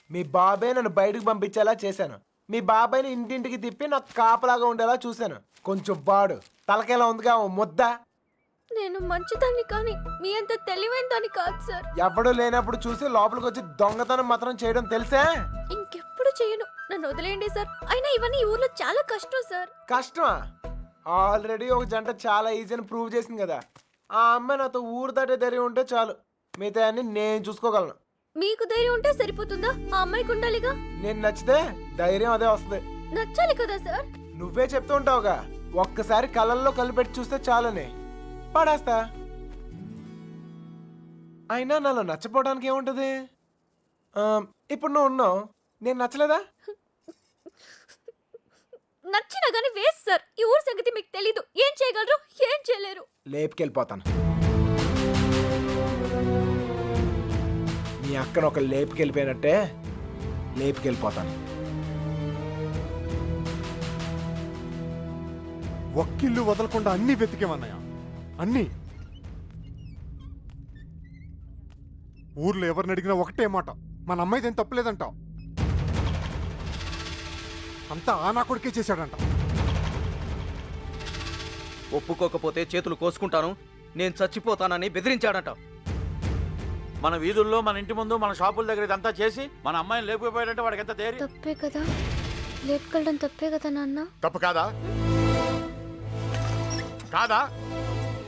మీ బాబాయ్ నన్ను బయటకు పంపించేలా చేశాను. మీ బాబాయ్ని ఇంటింటికి తిప్పి నాకు కాపలాగా ఉండేలా చూశాను. కొంచెం బాడు తలకేలా ఉందిగా ఓ ముద్ద. నేను మంచిదాన్ని కానీ మీ అంత తెలివైన దాన్ని కాదు సార్. ఎవడూ లేనప్పుడు చూసి లోపలికి వచ్చి దొంగతనం మాత్రం చేయడం తెలుసా? ఇంకెప్పుడు చేయను, నన్ను వదిలేయండి సార్. అయినా ఇవన్నీ ఈ ఊర్లో చాలా కష్టం సార్. కష్టమా? ఆల్రెడీ ఒక జంట చాలా ఈజీ అని ప్రూవ్ చేసింది కదా. ఆ అమ్మాయి నాతో ఊరు దాటే ధైర్యం ఉంటే చాలు, మిగతా అన్ని నేను చూసుకోగలను. మీకు ధైర్యం ఉంటే సరిపోతుందా? ఆ అమ్మాయికి ఉండాలిగా. నేను నచ్చితే ధైర్యం అదే వస్తుంది. నచ్చాలి కదా సార్. నువ్వే చెప్తూ ఉంటావుగా, ఒక్కసారి కళ్ళల్లో కళ్ళు పెట్టి చూస్తే చాలని. పడేస్తా. అయినా నాలో నచ్చపోవడానికి ఏముంటది? ఇప్పుడు నువ్వు ఉన్నావు, నేను నచ్చలేదా? నచ్చినా గానీ వేస్ట్ సార్. ఈ ఊరు సంగతి మీకు తెలీదు. ఏం చేయగలరు, ఏం చేయలేరు. లేపుకెళ్ళిపోతాను. మీ అక్కను ఒక లేపుకెళ్ళిపోయినట్టే లేపుకెళ్ళిపోతాను. ఒక్కిల్లు వదలకుండా అన్ని వెతికేమన్నాయా, అన్ని. ఊర్లో ఎవరిని అడిగినా ఒకటే మాట, మన అమ్మాయిదేం తప్పలేదంటావు. అంతా ఆ నా కొడుకే చేశాడంట. ఒప్పుకోకపోతే చేతులు కోసుకుంటాను, నేను చచ్చిపోతానని బెదిరించాడట. మన వీధుల్లో, మన ఇంటి ముందు, మన షాపుల దగ్గర ఇదంతా చేసి మన అమ్మాయిని లేపుకుపోయాడంటే వాడికి ఎంత ధైర్యం. తప్పే కదా, లేపుకెళ్ళడం తప్పే కదా నాన్న. తప్పు కాదా? కాదా?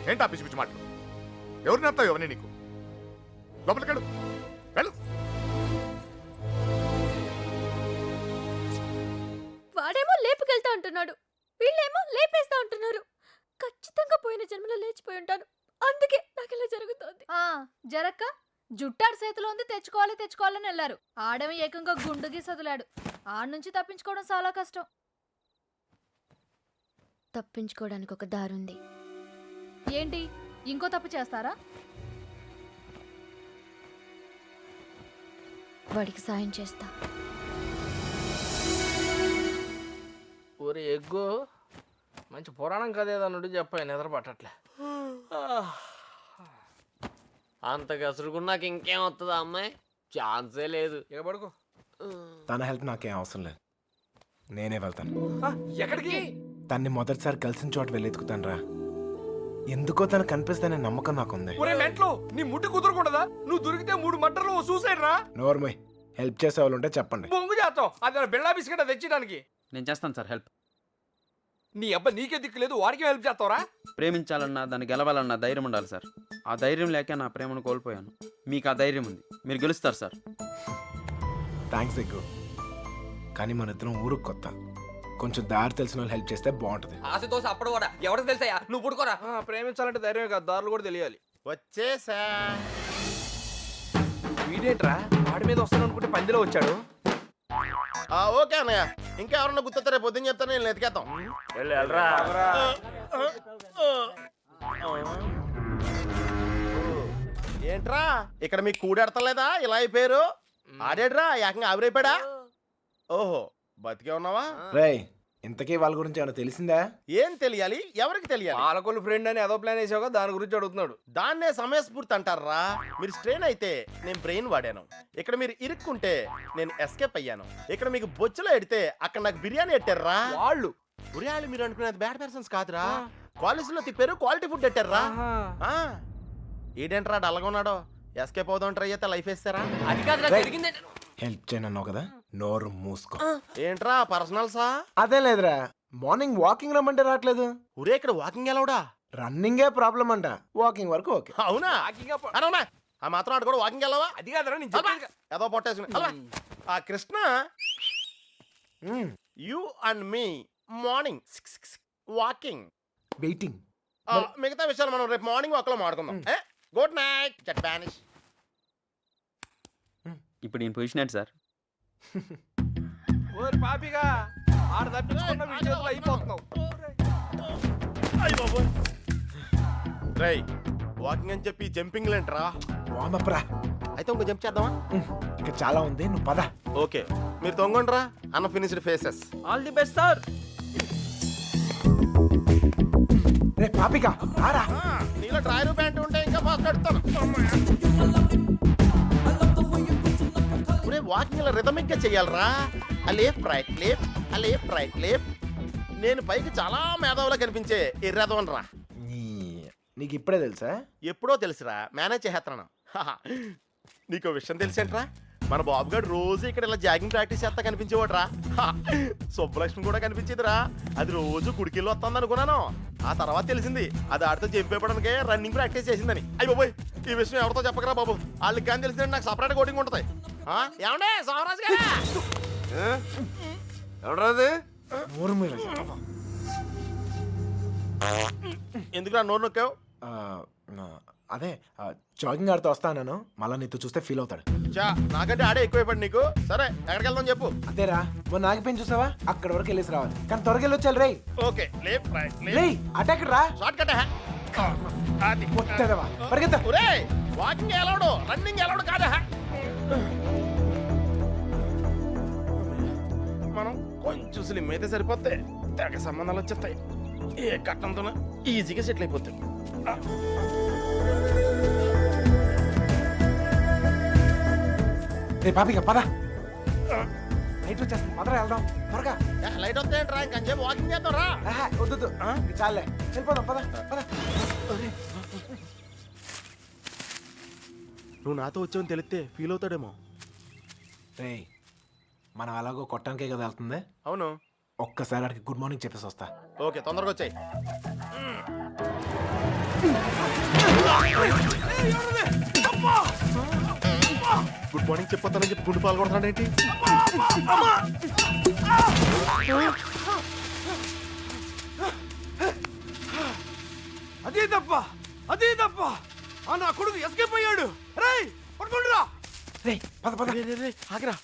ఏంటా పిచ్చి పిచ్చి మాటలు? ఎవరు నేర్తావు ఎవరిని నీకు? లోపలికెళ్ళు, వెళ్ళు. వాడేమో లేపుకెళ్తా అంటున్నాడు, వీళ్ళేమో లేపేస్తా అంటున్నారు. ఖచ్చితంగా పోయిన జన్మలో లేచిపోయి ఉంటాను, అందుకే నాకు ఇలా జరుగుతోంది. జరక్క జుట్టాడు చేతిలో ఉంది, తెచ్చుకోవాలని వెళ్ళారు. ఆడమి ఏకంగా గుండుకి సదులాడు. ఆడ నుంచి తప్పించుకోవడం చాలా కష్టం. తప్పించుకోవడానికి ఒక దారుంది. ఏంటి, ఇంకో తప్పు చేస్తారా? వాడికి సాయం చేస్తా. ఒరే ఎగ్గు, మంచి పురాణం కథ ఏదన్నుడు చెప్పాయి, నిద్ర పట్టట్లే. అంత గసురుకున్నాక ఇంకేం వస్తుందా అమ్మాయి? ఛాన్సే లేదు. ఇక పడుకో. తన హెల్ప్ నాకేం అవసరం లేదు, నేనే వెళ్తాను. ఎక్కడికి? తన్ని మొదటిసారి కలిసిన చోట వెళ్ళి ఎత్తుకుతాను రా. ఎందుకో తను కనిపిస్తానే నమ్మకం నాకుంది. ఒరే మెంట్లో, నీ ముట్టి కుదరకూడదా? నువ్వు దొరికితే 3 మర్డర్లు సూసైడ్ రా. నోర్మోయ్, హెల్ప్ చేసే వాళ్ళు ఉంటే చెప్పండి. బొంగు చేస్తావు, అది బిళ్ళా బిస్కెట్ తెచ్చడానికి. నేను చేస్తాను సార్ హెల్ప్. నీ అబ్బా నీకే దిక్కులేదు, వాడికి హెల్ప్ చేస్తావరా? ప్రేమించాలన్నా దాన్ని గెలవాలన్నా ధైర్యం ఉండాలి సార్. ఆ ధైర్యం లేక నా ప్రేమను కోల్పోయాను. మీకు ఆ ధైర్యం ఉంది, మీరు గెలుస్తారు సార్. థ్యాంక్స్ ఎక్కువ. కానీ మన ఇద్దరం ఊరుకు కొత్త, కొంచెం దారి తెలిసిన వాళ్ళు హెల్ప్ చేస్తే బాగుంటుంది. ఆశతో అప్పుడు కూడా ఎవరికి తెలుసా? నువ్వు పుడుకోరా. ప్రేమించాలంటే ధైర్యం కాదు, దారులు కూడా తెలియాలి. వచ్చేసా. వీడేంట్రా వాడి మీద వస్తాను అనుకుంటే పందిలో వచ్చాడు. ఓకే అన్నయ్య, ఇంకా ఎవరన్నా గుర్తొస్తే రేపు పొద్దున్న చెప్తాను, నేను ఎతికేద్దాం. ఏంట్రా ఇక్కడ మీకు కూడెడతలేదా? ఇలా అయిపోయారు. ఆడేడ్రా ఏకంగా ఆవిరైపోయాడా? ఓహో, బతికే ఉన్నావా? రేయ్, ఇంతకీ వాళ్ళ గురించి ఏమైనా తెలిసిందా? ఏం తెలియాలి? ఎవరికి తెలియాలి? పాలకొల్లు ఫ్రెండ్ అని ఏదో ప్లాన్ వేసావుగా, దాని గురించి అడుగుతున్నాడు. దాన్నే సమయస్ఫూర్తి అంటారా? మీరు స్ట్రెయిన్ అయితే నేను బ్రెయిన్ వాడాను. ఇక్కడ మీరు ఇరుక్కుంటే నేను ఎస్కేప్ అయ్యాను. ఇక్కడ మీకు బొచ్చులో ఎడితే అక్కడ నాకు బిర్యానీ ఎట్టారా వాళ్ళు. ఉరియాళ్ళు మీరు అనుకునేది బ్యాడ్ పర్సన్స్ కాదురా, కాలేజీలో తిప్పారు, క్వాలిటీ ఫుడ్ ఎట్టారా. ఏంటంటారా డల్గా ఉన్నాడో? ఎస్కేప్ అవుదాం ట్రై అయితే లైఫ్ వేస్తారా? అది కాదు జరిగింది. హెల్ప్ చేయనన్నావు కదా, నోరు మూసుకో. ఏంట్రా పర్సనల్సా? అదే లేదురా, మార్నింగ్ వాకింగ్ రమ్మంటే రావట్లేదు. ఊరే ఇక్కడ వాకింగ్ ఎలావుడా? రన్నింగే ప్రాబ్లం అంట, వాకింగ్ వరకు ఓకే. అవునా? అవునా? ఆ మాత్రం ఆడు కూడా వాకింగ్ వెళ్ళవా? అది కాదురా నేను చెప్పేది. ఏదో పొట్టేసుకుని ఆ Krishna, you and me morning walking waiting. మిగతా విషయాలు మనం రేపు మార్నింగ్ వాక్ లో మాడుకుందాం. గుడ్ నైట్ జట్ బానిష్. ఇప్పుడు నేను పొజిషన్ ఏంటి సార్? ఓరి పాపిగా ఆడ తప్పించుకున్న విషయంలో అయిపోతున్నావు. రై వాకింగ్ అని చెప్పి జంపింగ్ లేంట్రా. వామప్ రా. అయితే ఇంకో జంప్ చేద్దామా? ఇంకా చాలా ఉంది, నువ్వు పద. ఓకే మీరు తొంగండ్రా. Unfinished faces. All the best sir. రే పాపిగా రారా. నీలో డ్రైవర్ ప్యాంట్ ఉంటే ఇంకా ఫాస్ట్ నడుస్తాను. వాకింగ్ ఇలా రిథమిక్ గా చెయ్యాలరా. Left right left, left right left. నేను పైకి చాలా మేధావులా కనిపించే ఎర్రదవన్ రా. నీకు ఇప్పుడే తెలుసా? ఎప్పుడో తెలుసురా, మేనేజ్ చేస్తున్నాను. నీకు విషయం తెలిసేంట్రా, మన బాబు గారు రోజు ఇక్కడ ఇలా జాగింగ్ ప్రాక్టీస్ చేస్తా కనిపించేవాడు రా. సుబ్బలక్ష్మి కూడా కనిపించేదిరా. అది రోజు గుడికిల్లు వస్తుంది అనుకున్నాను. ఆ తర్వాత తెలిసింది అది ఆడితో జంపేయడానికే రన్నింగ్ ప్రాక్టీస్ చేసిందని. అయ్యి బాబోయ్, ఈ విషయం ఎవరితో చెప్పకరా బాబు. వాళ్ళకి కానీ తెలిసిందంటే నాకు సపరేట్ కోటింగ్ ఉంటుంది. ఏమండే సోమరాజు గారా? ఎవడరాది? ఎందుకురా నోరు నొక్కావు? అదే జాగింగ్ ఆడుతూ వస్తాను, మళ్ళీ నీతో చూస్తే ఫీల్ అవుతాడు. చా నాకంటే ఆడే ఎక్కువైపోయాడు నీకు. సరే ఎక్కడికి వెళ్దాం చెప్పు. అదేరా మొన్న ఆగిపోయిన చూసావా, అక్కడ వరకు వెళ్ళేసి రావాలి. కానీ త్వరగా వెళ్ళొచ్చాలి రే. ఓకే లేఫ్ట్ రైట్ రే అటాక్ రా. Short cut. అది వస్తాదవా పరిగెత్తా. ఒరే వాకింగ్ ఎలవడు, రన్నింగ్ ఎలవడు కాదా. మనం కొంచెం స్లిమ్ అయితే సరిపోతే తెగ సంబంధాలు వచ్చేస్తాయి. ఏ కట్టంతో ఈజీగా సెటిల్ అయిపోతాయి. రే పాపిగా పద. లైట్ వచ్చేస్తుంది, పదరా వెళ్దాం త్వరగా. లైట్ వస్తాయంట్రా, ఇంకొంచెం వాకింగ్ చేద్దాం రా. వద్దు చాలే, వెళ్ళిపోదాం పద పద. నువ్వు నాతో వచ్చావని తెలిస్తే ఫీల్ అవుతాడేమో. రే మనం అలాగో కొట్టడానికే కదా వెళ్తుంది. అవును. ఒక్కసారి అడిగి గుడ్ మార్నింగ్ చెప్పేసి వస్తా. ఓకే తొందరగా వచ్చాయి. గుడ్ మార్నింగ్ చెప్పొస్తానని చెప్పి గుండు పాలు కొడతాడేంటి? అదే తప్ప అదే తప్ప. నా కొడుకు ఎస్కేప్ అయ్యాడు. రేయ్ పట్టుకోండిరా. రే పద పద. రే ఆగరా.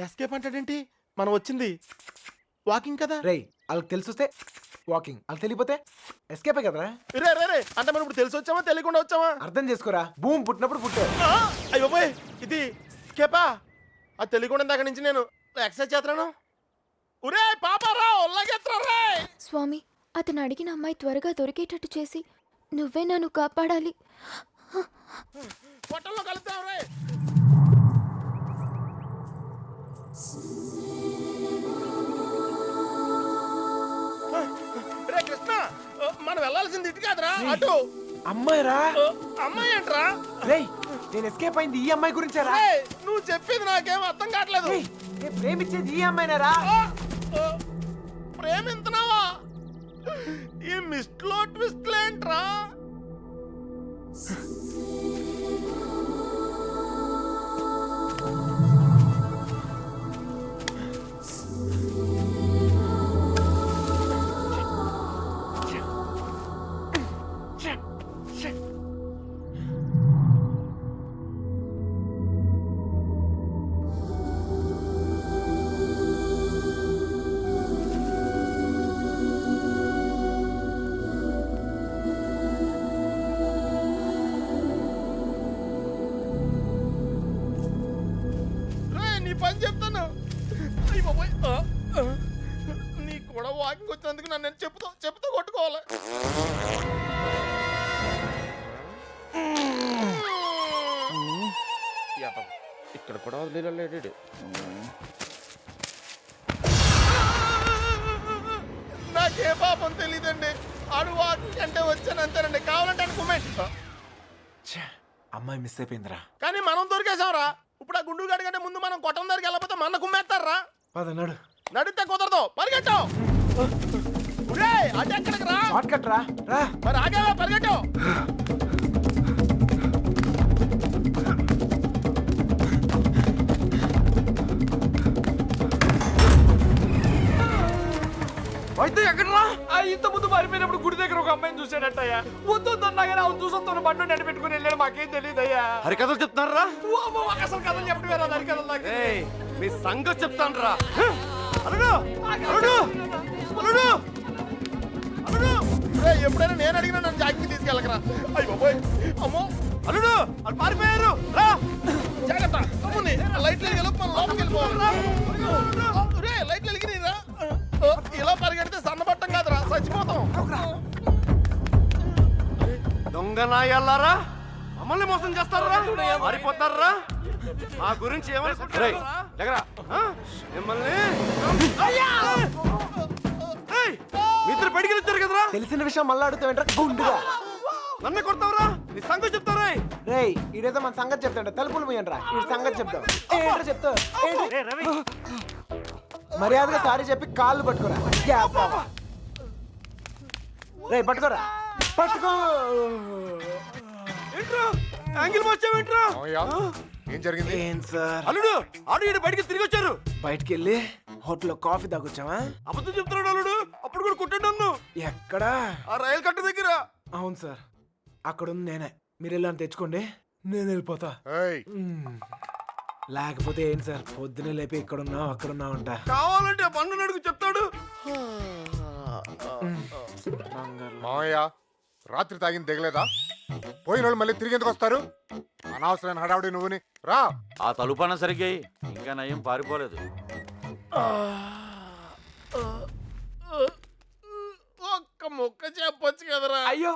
ఎస్కేప్ అంటాడేంటి? మనం వచ్చింది వాకింగ్ కదా. రే వాళ్ళకి తెలిసి వస్తే వాకింగ్, వాళ్ళకి తెలియపోతే ఎస్కేపే కదరా. రే అంటే మనం ఇప్పుడు తెలిసి వచ్చామా తెలియకుండా వచ్చామా? అర్థం చేసుకోరా. భూమి పుట్టినప్పుడు పుట్టారు. అయ్యో పోయ్, ఇది స్కేపా? అది తెలియకుండా ఇందాక నుంచి నేను ఎక్సర్సైజ్ చేస్తున్నాను. ఒరే పాపారా ఒళ్ళగెత్తరా. స్వామి, అతను అడిగిన అమ్మాయి త్వరగా దొరికేటట్టు చేసి నువ్వే నన్ను కాపాడాలి. పొట్టల్లో కలుద్దాం రే. రే కృష్ణ, మనం వెళ్ళాల్సింది ఇటు కాదురా, అటు. అమ్మాయి రా. అమ్మాయి ఏంట్రా? రే నేను ఎస్కేప్ అయింది ఈ అమ్మాయి గురించారా? నువ్వు చెప్పేది నాకేం అర్థం కావట్లేదు. నేను ప్రేమించేది ఈ అమ్మాయినారా? ప్రేమింతున్నావా? ఈ మిస్ట్లో ట్విస్ట్ ఏంట్రా? పని చెప్తాను. నీకు కూడా వాకింగ్ వచ్చినందుకు నన్ను నేను చెప్పుతూ కొట్టుకోవాలి. ఇక్కడ కూడా వదిలేడు. నాకే పాపం తెలీదండి. ఆడు వాకింగ్ అంటే వచ్చాను అంతేనండి. కావాలంటే అనుకోమేంటి. అమ్మాయి మిస్ అయిపోయిందిరా. కానీ మనం దొరికేసాంరా. ఇప్పుడు ఆ గుండు గడి కంటే ముందు మనం కొట్టం దగ్గరికి వెళ్ళకపోతే మన కుమ్మేస్తారా? నడు. నడితే కుదరదు, పరిగెట్టు. అటు ఎక్కడికి రా. షార్ట్ కట్ రా. మరి ఆగేవా, పరిగెట్టు. అయితే ఎక్కడ రా? ఇంత ముందు మారిపోయినప్పుడు గుడి దగ్గర ఒక అమ్మాయిని చూసాడటయ్యా. వద్దు అన్నా కానీ అవును చూసొస్తాను బండి నడి పెట్టుకుని వెళ్ళాడు. మాకేం తెలియదయ్యా. హరికథలు చెప్తున్నారా? అసలు కథలు చెప్పడం వేరే హరికథలు నాకు ఏయ్, మీ సంగతి చెప్తాను రా. అల్లుడు అల్లుడు అల్లుడు అల్లుడు, ఎప్పుడైనా నేను అడిగినా నన్ను జాగ్రత్త తీసుకెళ్ళకరా. అయ్యి బాబోయ్, అమ్మో అల్లుడు వాళ్ళు పారిపోయారు. రా జాగ్రత్త. అమ్ముని లైట్లు వెలిగి మనం లోపలికి వెళ్ళిపోవాలి. రే లైట్లు వెలిగిరా. ఇలా పరిగెడితే సన్నబట్టం కాదురా, చచ్చిపోతాం. దొంగ నాయల్లారా, మమ్మల్ని మోసం చేస్తారా? మారిపోతారా? మా గురించి ఏమనుకుంటారా? మిమ్మల్ని మిత్రులు బయటికి వచ్చారు కదరా. తెలిసిన విషయం మళ్ళీ అడుగుతావేంట్రా గుండుగా? నన్ను కొడతావరా? నీ సంగతి చెప్తారా? రేయ్ ఇదేదో మన సంగతి చెప్తాడు. తలుపులు మూయండ్రా, ఈ సంగతి చెప్తావు. ఏంట్రా చెప్తావు? మర్యాదగా సారీ చెప్పి కాళ్ళు పట్టుకోరా. రేయ్ పట్టుకోరా, పట్టుకో. ఏంట్రా యాంగిల్ మార్చావేంట్రా? ఏం జరిగింది? ఏం సార్? అల్లుడు ఆడు ఈడు బయటికి తిరిగి వచ్చారు. బయటికి వెళ్ళి హోటల్లో కాఫీ తాగొచ్చావా? అబద్ధం చెప్తున్నాడు అల్లుడు. అప్పుడు కూడా కొట్టాడు నన్ను. ఎక్కడా? ఆ రైలు కట్ట దగ్గర. అవును సార్, అక్కడ ఉంది నేనే. మీరు వెళ్ళని తెచ్చుకోండి, నేను వెళ్ళిపోతా. లేకపోతే ఏంటి సార్, పొద్దునే లేపి ఇక్కడున్నావు అక్కడున్నావు అంట. కావాలంటే బండు అడుగు చెప్తాడు. మావయ్య రాత్రి తాగింది దిగలేదా? పోయిన వాళ్ళు మళ్ళీ తిరిగి ఎందుకు వస్తారు? అనవసరమైన హడావుడి నువ్వుని. రా. ఆ తలుపన సరిగ్గా ఇంకా నయం పారిపోలేదు. ఒక్క ముక్క చెప్పొచ్చు కదరా. అయ్యో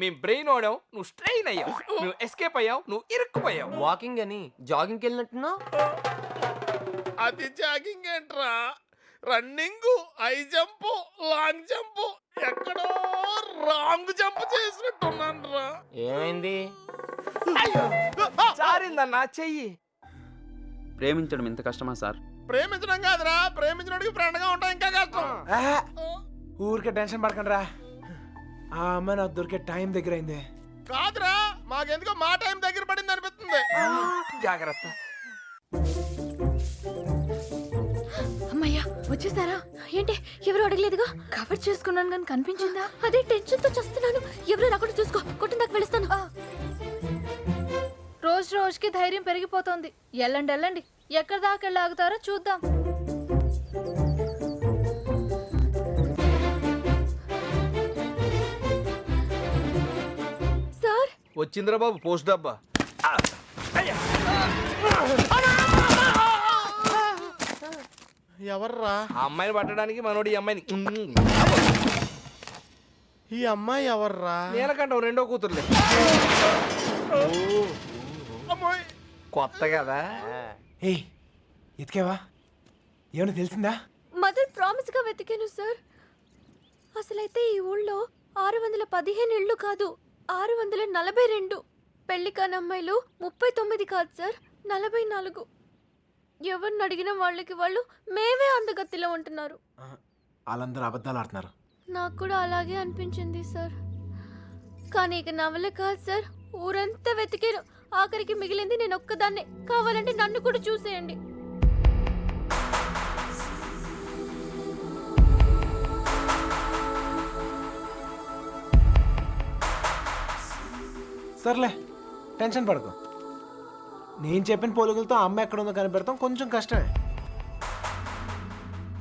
మేము బ్రెయిన్ ఓడాం, నువ్వు స్ట్రెయిన్ అయ్యావు. నువ్వు ఎస్కేప్ అయ్యావు, నువ్వు ఇరుక్కుపోయావు. వాకింగ్ అని జాగింగ్కి వెళ్ళినట్టున్నా. అది జాగింగ్ ఏంట్రా, running, high jump, long jump, ఎక్కడో రాంగ్ జంప్ చేసినట్టున్నాను రా. ఏమైంది? జారిందన్నా చెయ్యి. ప్రేమించడం ఇంత కష్టమా సార్? ప్రేమించడం కాదురా, ప్రేమించడానికి ఫ్రెండ్ గా ఉంటాం ఇంకా కష్టం. ఊరికే టెన్షన్ పడకండి రా. ఆ అమ్మాయి నాకు దొరికే టైం దగ్గర అయింది. కాదురా, మాకెందుకో మా టైం దగ్గర పడింది అనిపిస్తుంది. జాగ్రత్త. అమ్మయ్యా వచ్చేసారా? ఏంటి ఎవరు అడగలేదుగా? కవర్ చేసుకున్నాను కానీ కనిపించిందా? అదే టెన్షన్ తో చేస్తున్నాను. ఎవరు రాకుండా చూసుకో, కొట్టిన దాకా వెళుస్తాను. రోజు రోజుకి ధైర్యం పెరిగిపోతుంది. వెళ్ళండి వెళ్ళండి, ఎక్కడి దాకా వెళ్ళి ఆగుతారో చూద్దాం. సార్ వచ్చిందిరా బాబు పోస్ట్ డబ్బా. ఎవర్రా? ఆ అమ్మాయిని పట్టడానికి మనోడు ఈ అమ్మాయిని. ఈ అమ్మాయి ఎవర్రా? నేనకంటావు రెండో కూతురులే. అమ్మాయి కొత్త కదా. ఏయ్ ఎతికేవా? ఏమైనా తెలిసిందా? మదర్ ప్రామిస్ గా వెతికాను సార్. అసలైతే ఈ ఊళ్ళో 615 ఇళ్ళు కాదు, 642. పెళ్లి కాని అమ్మాయిలు 39 కాదు సార్, 44. ఎవరిని అడిగిన వాళ్ళకి వాళ్ళు మేమే అందగత్తిలో ఉంటున్నారు. వాళ్ళందరూ అబద్ధాలు ఆడుతున్నారు. నాకు కూడా అలాగే అనిపించింది సార్. కానీ ఇక నవల కాదు సార్, ఊరంతా వెతికాను. ఆఖరికి మిగిలింది నేను ఒక్కదాన్నే. కావాలంటే నన్ను కూడా చూసేయండి. సర్లే టెన్షన్ పడకు. నేను చెప్పిన పోలికలతో ఆ అమ్మాయి ఎక్కడ ఉందో కనిపెడతాం కొంచెం కష్టమే.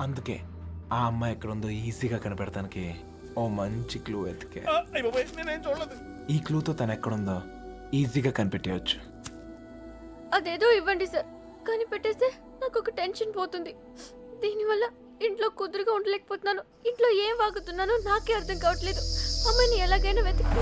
అందుకే ఆ అమ్మాయి ఎక్కడ ఉందో ఈజీగా కనిపెడతానికి ఓ మంచి క్లూ ఎతికే. నేనేం చూడలేదు. ఈ క్లూతో తను ఎక్కడుందో ఈజీగా కనిపెట్టేయచ్చు. అదేదో ఇవ్వండి సార్, కానీ పెట్టేస్తే నాకు ఒక టెన్షన్ పోతుంది. దీనివల్ల ఇంట్లో కుదురుగా ఉండలేకపోతున్నాను. ఇంట్లో ఏం వాగుతున్నానో నాకే అర్థం కావట్లేదు. అమ్మాయిని ఎలాగైనా వెతికి.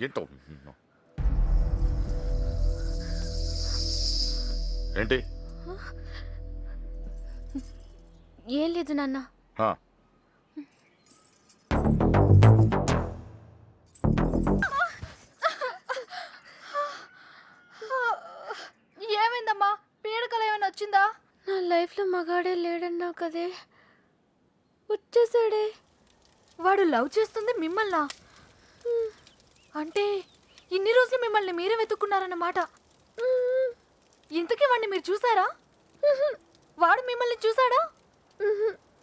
ఏంటో ఏంటి? ఏం లేదు నాన్న. వచ్చిందా? నా లైఫ్లో మగాడే లేడన్నావు కదే, వచ్చేసాడే. వాడు లవ్ చేస్తుంది మిమ్మల్నా? అంటే ఇన్ని రోజులు మిమ్మల్ని మీరే వెతుక్కున్నారన్నమాట. ఇంతకీ వాడిని మీరు చూసారా? వాడు మిమ్మల్ని చూసాడా?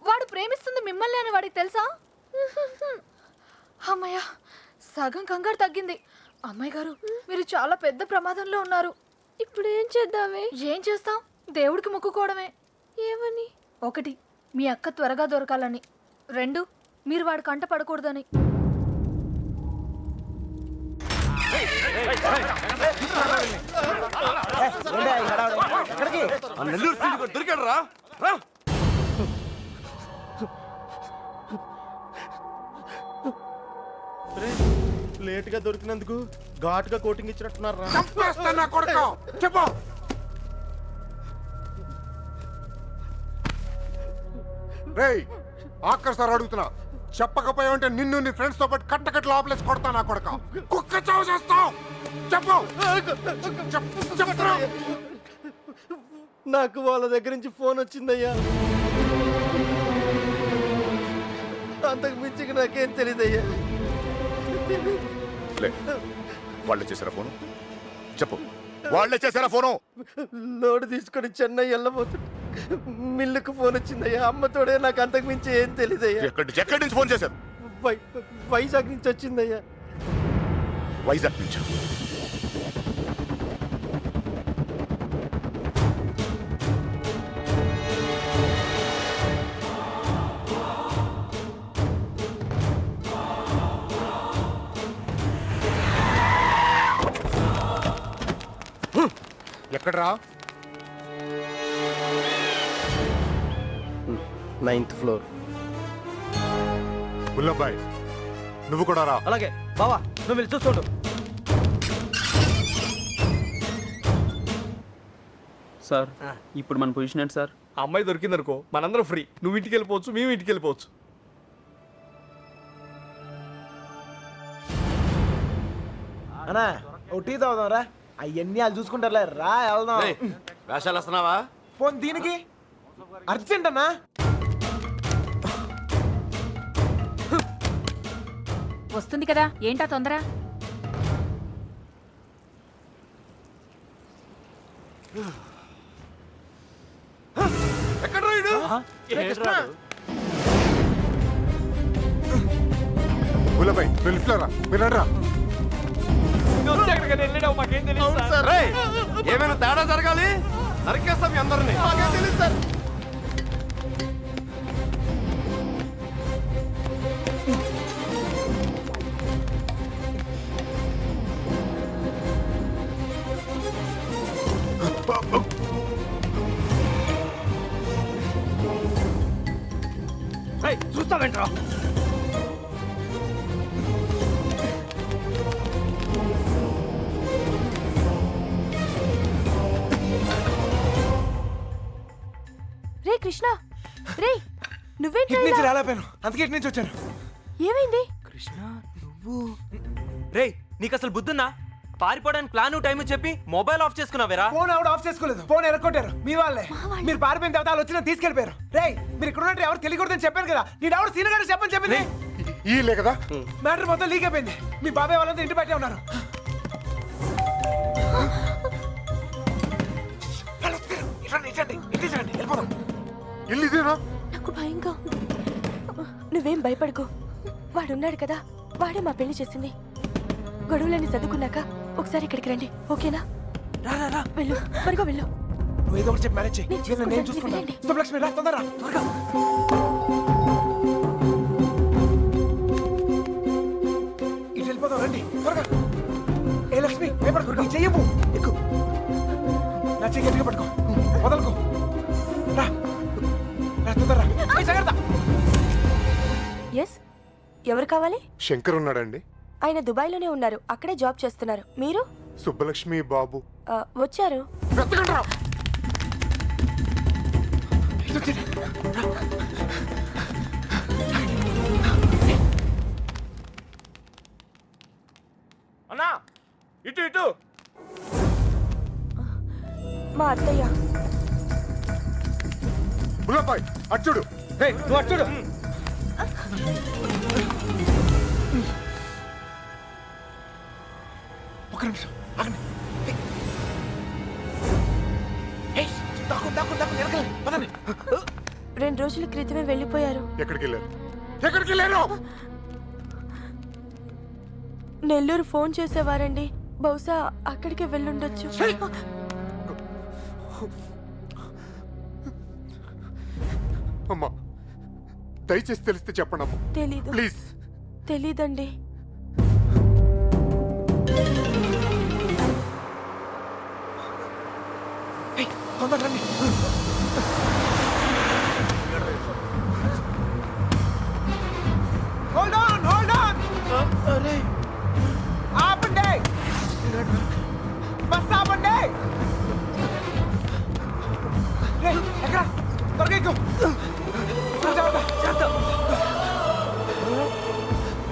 వాడు ప్రేమిస్తుంది మిమ్మల్ని అని వాడికి తెలుసా? అమ్మయ్య, సగం కంగారు తగ్గింది. అమ్మాయి గారు, మీరు చాలా పెద్ద ప్రమాదంలో ఉన్నారు. ఇప్పుడు ఏం చేద్దామే? ఏం చేస్తాం? దేవుడికి మొక్కుకోవడమే. ఏమని? 1, మీ అక్క త్వరగా దొరకాలని. 2, మీరు వాడి కంట పడకూడదని. నెల్లూరు సీటు దొరికాడు రా. లేట్ గా దొరికినందుకు ఘాటుగా కోటింగ్ ఇచ్చినట్టున్నారా? చెప్పు. రేయ్, ఆఖరి సార్ అడుగుతున్నా, చెప్పకపోయావంటే నిన్ను నీ ఫ్రెండ్స్ తో పాటు కట్టకట్టు లోపలేసి కొడతా నా కొడక. కుక్క చావు చేస్తావు. చెప్పు. చెప్తున్నా. నాకు వాళ్ళ దగ్గర నుంచి ఫోన్ వచ్చిందయ్యా. అంతకు మించి నాకేం తెలియదయ్యా. వాళ్ళే చేశారా ఫోను? చెప్పు, వాళ్ళే చేశారా ఫోను? లోడ్ తీసుకొని చెన్నై వెళ్ళబోతుంది. మిల్లుకు ఫోన్ వచ్చిందయ్యా. అమ్మతోడే నాకు అంతకు మించి ఏం తెలియదయ్యా. ఎక్కడి నుంచి ఫోన్ చేశారు? వైజాగ్ నుంచి వచ్చిందయ్యా. వైజాగ్ నుంచి? ఎక్కడరా? 9th floor. బుల్లబ్బాయ్, నువ్వు కూడా రా. అలాగే బావా, నువ్వు వెళ్ళి చూస్తుండు. సార్, ఇప్పుడు మన పొజిషన్ ఏంటి సార్? ఆ అమ్మాయి దొరికిందనుకో మనందరం ఫ్రీ. నువ్వు ఇంటికి వెళ్ళిపోవచ్చు, మేము ఇంటికి వెళ్ళిపోవచ్చు. అన్నా ఓ టీ తాగుదాం రా. అవన్నీ వాళ్ళు చూసుకుంటారులే, రా వెళ్దాం. వేషాలు వస్తున్నావా? పోనీ దీనికి అర్జెంట్ అన్నా. వస్తుంది కదా, ఏంటా తొందర? ఎక్కడ రాయుడు? బుల్లబ్బాయ్, నువ్వు లిఫ్ట్లో రా. మీరు రా. రేయ్, ఏమైనా తేడా జరగాలి, నరికేస్తాం మీ అందరినీ. తెలియదు సార్. చూస్తావేంట్రా? రే కృష్ణ, రే నువ్వేంటి? ఇటు నుంచి రాలేపోయాను, అందుకే ఇటు నుంచి వచ్చాను. ఏమైంది? కృష్ణ, నువ్వు? రేయ్, నీకు అసలు బుద్ధున్నా? పారిపోవడానికి ప్లాన్ టైం చెప్పి మొబైల్ ఆఫ్ చేసుకున్నావేరా? ఫోన్ ఆవిడ ఆఫ్ చేసుకోలేదు, ఫోన్ ఎరగొట్టారు మీ వాళ్ళే. మీరు పారిపోయిన తర్వాత వాళ్ళు వచ్చిన తీసుకెళ్ళిపోయారు. రేయ్, మీరు ఇక్కడ ఉన్నట్టు ఎవరు తెలియకూడదని చెప్పాను కదా. నీ ఆవిడ సీనియర్ గారు చెప్పని చెప్పింది. ఈలే కదా మ్యాటర్ మొత్తం లీక్ అయిపోయింది. మీ బాబాయ్ వాళ్ళంతా ఇంటి బయటే ఉన్నారు. ఇల్లు ఇదేనా? నాకు భయంగా ఉంది. నువ్వేం భయపడకు, వాడున్నాడు కదా, వాడే మా పెళ్లి చేసింది. గొడవలన్నీ చదువుకున్నాక ఒకసారి ఇక్కడికి రండి, ఓకేనా? రా వెళ్ళు, త్వరగా వెళ్ళు. నువ్వు ఏదో ఒకటి చెప్పి మ్యారేజ్ చేయి. నేను చూసుకుంటాను. చూసుకుంటాను. శుభలక్ష్మి రా, తొందరగా త్వరగా. ఇటు వెళ్ళిపోతాం, రండి త్వరగా. ఏ లక్ష్మి, భయపడకు, నీ చెయ్యము ఎక్కు. నా చెయ్యి గట్టిగా పట్టుకో, వదలకు. రా రా, తొందరగా. జాగ్రత్త. ఎస్, ఎవరు కావాలి? శంకర్ ఉన్నాడండి. ఆయన దుబాయ్లోనే ఉన్నారు, అక్కడే జాబ్ చేస్తున్నారు. మీరు? సుబ్బలక్ష్మి బాబు వచ్చారు. వెతకండిరా. అన్నా, ఇటు ఇటు. మా అత్తయ్య. బుల్లబాయ్ అచ్చుడు. నువ్వు అటు చూడు. ఒక నిమిషం ఆగండి. ఏయ్, దాక్కు, వెనకాల, పదండి. 2 రోజుల క్రితమే వెళ్ళిపోయారు. ఎక్కడికి వెళ్ళారు? ఎక్కడికి వెళ్ళారు? నెల్లూరు ఫోన్ చేసేవారండి. బహుశా అక్కడికే వెళ్ళుండొచ్చు. అమ్మా దయచేసి తెలిస్తే చెప్పండి అమ్మా తెలీదు. ప్లీజ్. తెలీదండి. తొందరగా రండి. Hold on, hold on. ఆపండి, బస్ ఆపండి. రేయ్, ఎక్కడ త్వరగా ఎక్కు.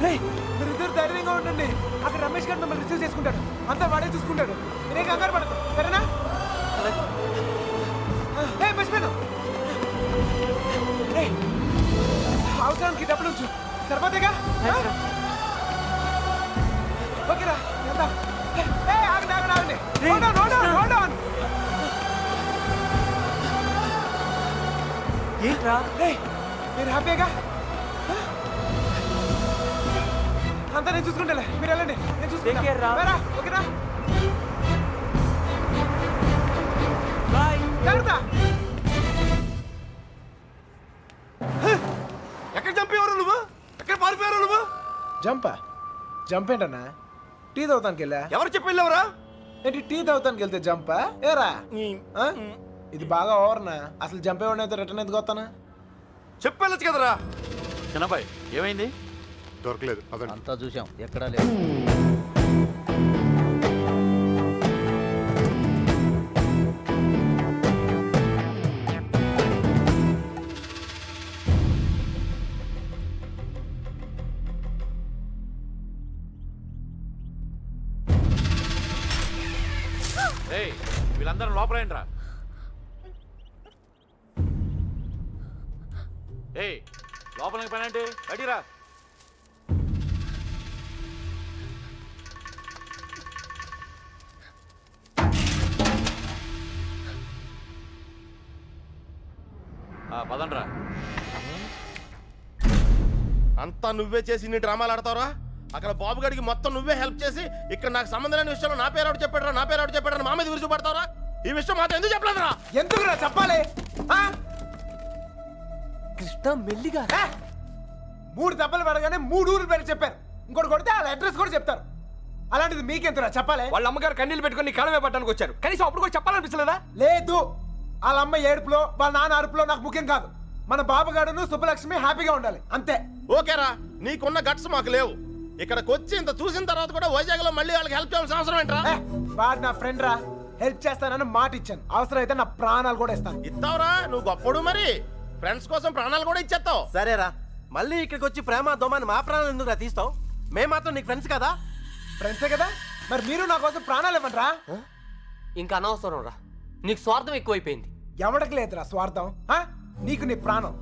రేయ్, మీరిద్దరు ధైర్యంగా ఉండండి. అక్కడ రమేష్ గారు మిమ్మల్ని రిసీవ్ చేసుకుంటాడు. అంతా వాడే చూసుకుంటాడు. మీరే కంగారు పడదు, సరేనా? మర్చిపోయాను. అవసరానికి డబ్బులు ఉంచు, సరిపోతేగా? ఓకేరా, వెళ్దాం. ఆగండి, ఆగండి, ఆగండి. Hold on, hold on, hold on. ఏంట్రా? మీరు హ్యాపీగా? అంతా నేను చూసుకుంటాలే, మీరు వెళ్ళండి, నేను చూసుకుంటా. ఓకేనా? జాగ్రత్త. ఎక్కడ చంపేవారు నువ్వు? ఎక్కడ పారిపోయారు నువ్వు? జంప్ ఏంటన్నా? టీ తాగుతానికి వెళ్ళా. ఎవరు చెప్పి వెళ్ళావురా? ఏంటి టీ తాగుతానికి వెళ్తే జంపా? ఏరా ఆ? ఇది బాగా ఓవర్నా? అసలు జంప్ ఏమన్నా రిటర్న్ ఎందుకు వస్తానా? చెప్పెళ్ళచ్చు కదరా. చిన్నబాయ్ ఏమైంది? దొరకలేదు. అంతా చూసాం, ఎక్కడా లేదు. వీళ్ళందరూ లోపలేంట్రా. ఏయ్ లోపలికి పని అంటే అడిరా. పదండ్రా. అంతా నువ్వే చేసి నీ డ్రామాలు ఆడతావురా? అక్కడ బాబు గడికి మొత్తం నువ్వే హెల్ప్ చేసి ఇక్కడ నాకు సంబంధం లేని విషయంలో నా పేరు చెప్పాడు మా మీద విరుచుపడతావురా? ఈ విషయం మాత్రం ఎందుకు చెప్పలేదురా? ఎందుకురా చెప్పాలి? కృష్ణ మెల్లిగా 3 దెబ్బలు పడగానే 3 ఊర్లు పేరు చెప్పారు. ఇంకోటి కొడితే వాళ్ళ అడ్రస్ కూడా చెప్తారు. అలాంటిది మీకెంతరా చెప్పాలి? వాళ్ళ అమ్మగారు కన్నీళ్ళు పెట్టుకుని కాలమే పట్టడానికి వచ్చారు. కనీసం అప్పుడు కూడా చెప్పాలనిపించలేదా? లేదు, వాళ్ళ అమ్మ ఏడుపులో వాళ్ళ నాన్న అరుపులో నాకు ముఖ్యం కాదు. మన బాబుగాడును సుబ్బలక్ష్మి హ్యాపీగా ఉండాలి, అంతే. ఓకేరా, నీకున్న గట్స్ మాకు లేవు. ఇక్కడికి వచ్చి ఇంత చూసిన తర్వాత కూడా వైజాగ్ లో మళ్ళీ వాళ్ళకి హెల్ప్ చేయాల్సిన అవసరం ఏంట్రా? వాడు నా ఫ్రెండ్ రా, హెల్ప్ చేస్తానని మాట ఇచ్చాను. అవసరం అయితే నా ప్రాణాలు కూడా ఇస్తాను. ఇస్తావురా? నువ్వు గొప్పడు మరి. ఫ్రెండ్స్ కోసం ప్రాణాలు కూడా ఇచ్చేస్తావు. సరేరా, మళ్ళీ ఇక్కడికి వచ్చి ప్రేమ దోమని మా ప్రాణాలు ఎందుకు తీస్తావు? మేము మాత్రం నీకు ఫ్రెండ్స్ కదా? ఫ్రెండ్సే కదా, మరి మీరు నా కోసం ప్రాణాలు ఇవ్వండిరా. ఇంకా అనవసరం రా, నీకు స్వార్థం ఎక్కువైపోయింది. ఎవడికి లేదురా స్వార్థం. నీకు నీ ప్రాణం.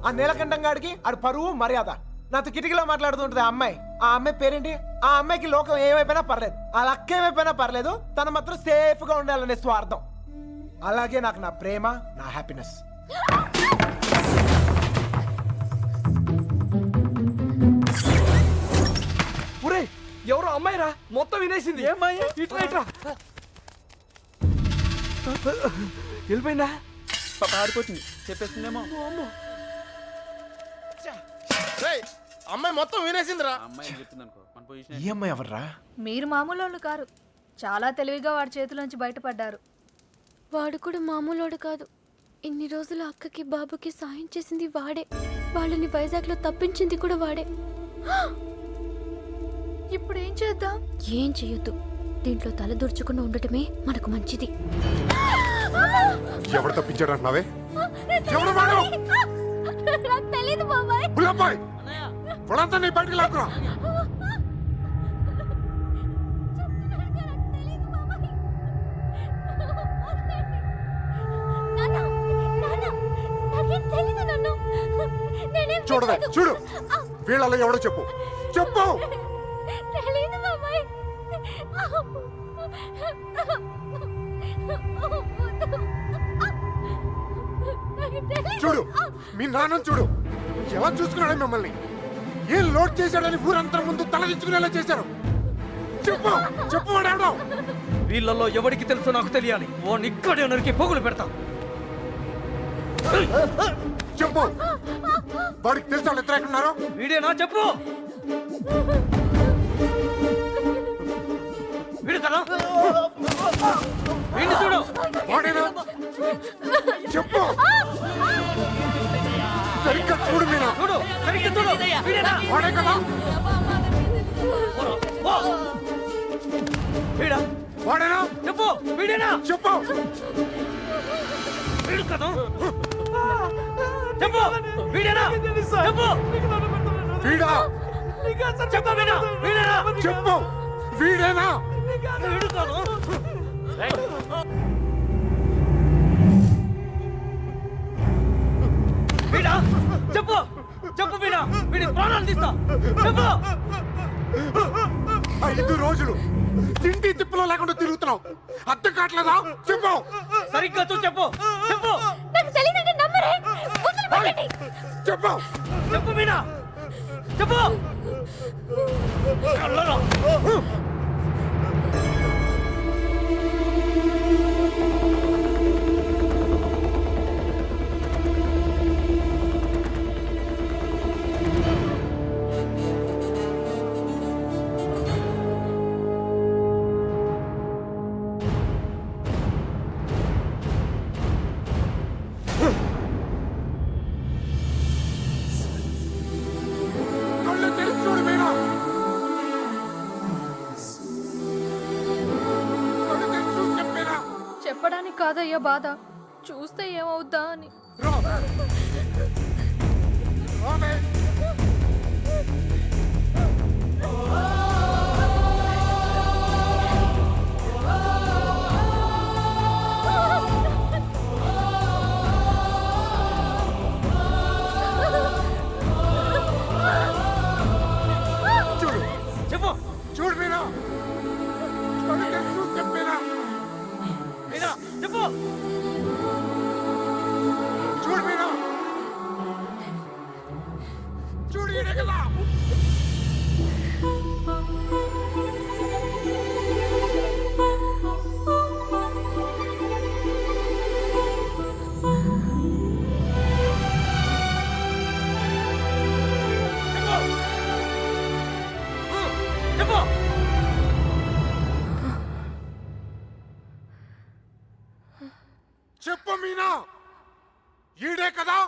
ఆ నీలకంఠం గాడికి ఆడు పరువు మర్యాద. నాతో కిటికీలో మాట్లాడుతుంటది ఆ అమ్మాయి పేరేంటి? ఆ అమ్మాయికి లోకం ఏమైపోయినా పర్లేదు, ఆ లక్క ఏమైపోయినా పర్లేదు, తన మాత్రం సేఫ్ గా ఉండాలనే స్వార్థం. అలాగే నాకు నా ప్రేమ, నా హ్యాపీనెస్. ఒరే, ఎవరో అమ్మాయి రా, మొత్తం వినేసింది. ఇట్లా వెళ్ళిపోయిందా? ఆడిపోతుంది, చెప్పేస్తుందేమో. అమ్మాయి మొత్తం వినేసిందిరా. ఈ అమ్మాయి ఎవర్రా? మీరు మామూలు వాళ్ళు కారు. చాలా తెలివిగా వాడి చేతిలోంచి బయటపడ్డారు. వాడు కూడా మామూలోడు కాదు. ఇన్ని రోజులు అక్కకి బాబుకి సాయం చేసింది వాడే. వాళ్ళని వైజాగ్లో తప్పించింది కూడా వాడే. ఇప్పుడు ఏం చేద్దాం? ఏం చెయ్యొద్దు. దీంట్లో తల దూర్చకుండా ఉండటమే మనకు మంచిది. ఎవరు తప్పించాడు అంటున్నావే? ఎవరు వాడు? నాకు తెలీదు బాబాయ్. బుల్లబాయ్, వాడంతా నీ బయటికి లాక్కురా. చూడవే చూడు వీళ్ళలో ఎవడో చెప్పు చెప్పు తెలీదు బాబాయ్. చూడు మీ నాన్న చూడు ఎలా చూసుకున్నాడు మిమ్మల్ని ఏం లోడ్ చేశాడని ఊరంతా ముందు తలదించుకునేలా చేశారు చెప్పు చెప్పు వాడేవడో వీళ్ళల్లో ఎవరికి తెలుసో నాకు తెలియాలి. ఓ ఇక్కడే నరికి పోగులు పెడతా. చెప్పు వాడికి తెలుసా వాళ్ళు ఎక్కడ ఉన్నారు వీడేనా చెప్పు. వీడు కదా వీడిని చూడు. వాడేనా చెప్పు సరిగ్గా చూడు మీనా చూడు సరిగ్గా చూడు. వీడేనా వాడే కదా వీడా వాడేనా చెప్పు. వీడేనా చెప్పు వీడు కదా చెప్పు. వీడేనా చెప్పు. వీడా చెప్పు వీడా. వీడేనా చెప్పు వీడేనా వీడు కాదు. వీడా చెప్పు. చెప్పు వీడా. వీడి ప్రాణాలు తీస్తా. చెప్పు. 5 రోజులు తిండి తిప్పులో లేకుండా తిరుగుతున్నావు అర్థం కావట్లేదా చెప్పు సరిగ్గా చూ చెప్పు. చెప్పు. నాకు తెలియదంటే నమ్మరే. వదిలిపెట్టండి. చెప్పు చెప్పు మీనా. చెప్పు. కళ్ళలో. కళ్ళు తెరిచి చూడు మీనా కళ్ళు తెరిచి చూసి చెప్పేనా చెప్పడానికి కాదయ్యా బాధ, చూస్తే ఏమవుద్దా అని. రావే చూడు చెప్పు. చూడు మీనా కళ్ళు తెరిచి చూసి చెప్పేనా మీనా చెప్పు. చూడు మీనా చూడు ఈడే కదా చెప్పు. చెప్పు మీనా ఈడే కదా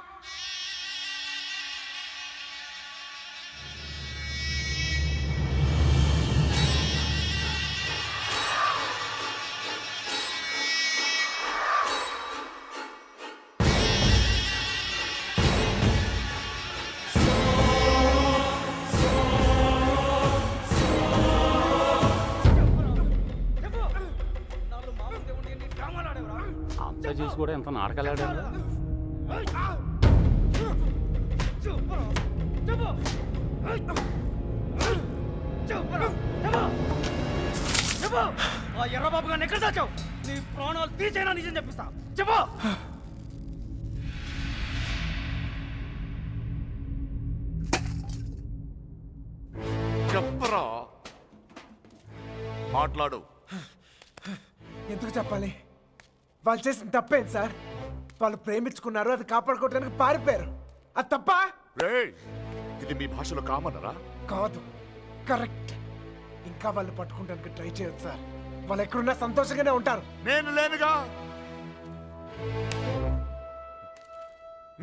అంతా చూసి కూడా ఎంత నాటకాలు ఆడారు. ఆ ఎర్రబాబు గారిని ఎక్కడ దాచావు? నీ ప్రాణాలు తీసేనా నిజం చెప్పిస్తా. చెప్పు. చెప్పరా మాట్లాడు ఎందుకు చెప్పాలి? వాళ్ళు చేసిన తప్పేంటి సార్? వాళ్ళు ప్రేమించుకున్నారు, అది కాపాడుకోవడానికి పారిపోయారు. అది తప్ప రేయ్ ఇది మీ భాషలో కామనరా కాదు, కరెక్ట్. ఇంకా వాళ్ళు పట్టుకోవడానికి ట్రై చేయొచ్చు సార్. వాళ్ళు ఎక్కడున్నా సంతోషంగానే ఉంటారు. నేను లేనుగా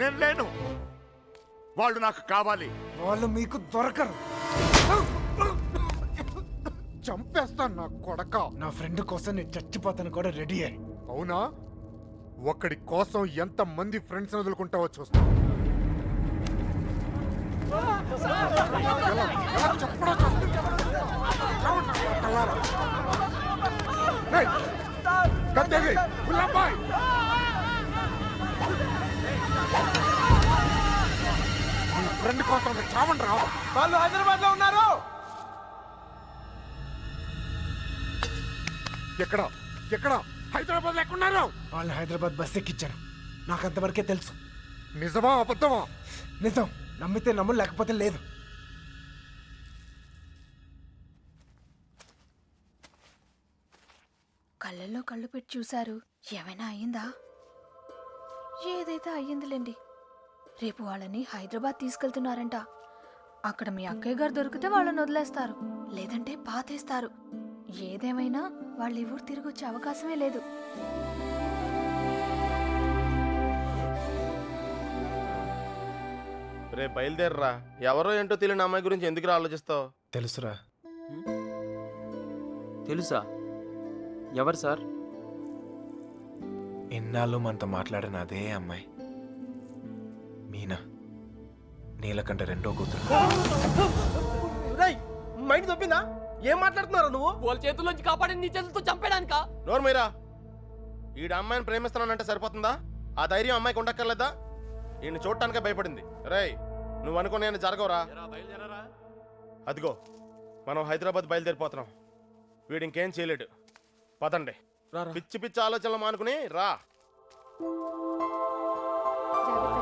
నేను లేను వాళ్ళు నాకు కావాలి వాళ్ళు మీకు దొరకరు. చంపేస్తాను నా కొడక నా ఫ్రెండ్ కోసం నేను చచ్చిపోతాను కూడా రెడీ అయ్యి. అవునా ఒక్కడి కోసం ఎంత మంది ఫ్రెండ్స్ వదులుకుంటావో చూస్తా ఎలా చెప్పడో చూస్తా. చావండి నా కొడకల్లారా. ఏయ్, కత్తెగి, ఉల్లబ్బాయ్. నీ వాళ్ళు హైదరాబాద్ లో ఉన్నారు. ఎక్కడ ఎక్కడ హైదరాబాద్ ఎక్కడున్నారు? వాళ్ళు హైదరాబాద్ బస్ ఎక్కిచ్చారు. నాకు అంతవరకే తెలుసు. నిజమా అబద్ధమా? నిజం. నమ్మితే నమ్ము, లేకపోతే లేదు. కళ్ళల్లో కళ్ళు పెట్టి చూశారు. ఏమైనా అయ్యిందా? ఏదైతే అయ్యిందిలేండి. రేపు వాళ్ళని హైదరాబాద్ తీసుకెళ్తున్నారంట. అక్కడ మీ అక్కయ్య గారు దొరికితే వాళ్ళని వదిలేస్తారు, లేదంటే పాతేస్తారు. ఏదేమైనా వాళ్ళు ఈ ఊరు తిరిగి వచ్చే అవకాశమే లేదు. రేపు బయలుదేరరా. ఎవరో ఏంటో తెలియని అమ్మాయి గురించి ఎందుకు ఆలోచిస్తావు? తెలుసురా. తెలుసా? ఎవరు సార్? ఎన్నాళ్ళు మనతో మాట్లాడిన అదే అమ్మాయి, మీనా. నీలకంఠ రెండో కూతురు. మైండ్ తప్పిందా? ఏం మాట్లాడుతున్నారా నువ్వు? వాళ్ళ చేతుల్లోంచి కాపాడి నీ చేతులతో చంపేడానికా? నోరు మీరా. ఈడ అమ్మాయిని ప్రేమిస్తున్నానంటే సరిపోతుందా? ఆ ధైర్యం అమ్మాయికి ఉండక్కర్లేదా? ఈయన చూడటానికే భయపడింది. రేయ్, నువ్వు అనుకునే జరగవురా. అదిగో మనం హైదరాబాద్ బయలుదేరిపోతున్నాం. వీడు ఇంకేం చేయలేడు. పదండి. పిచ్చి పిచ్చి ఆలోచనలు మానుకుని రా.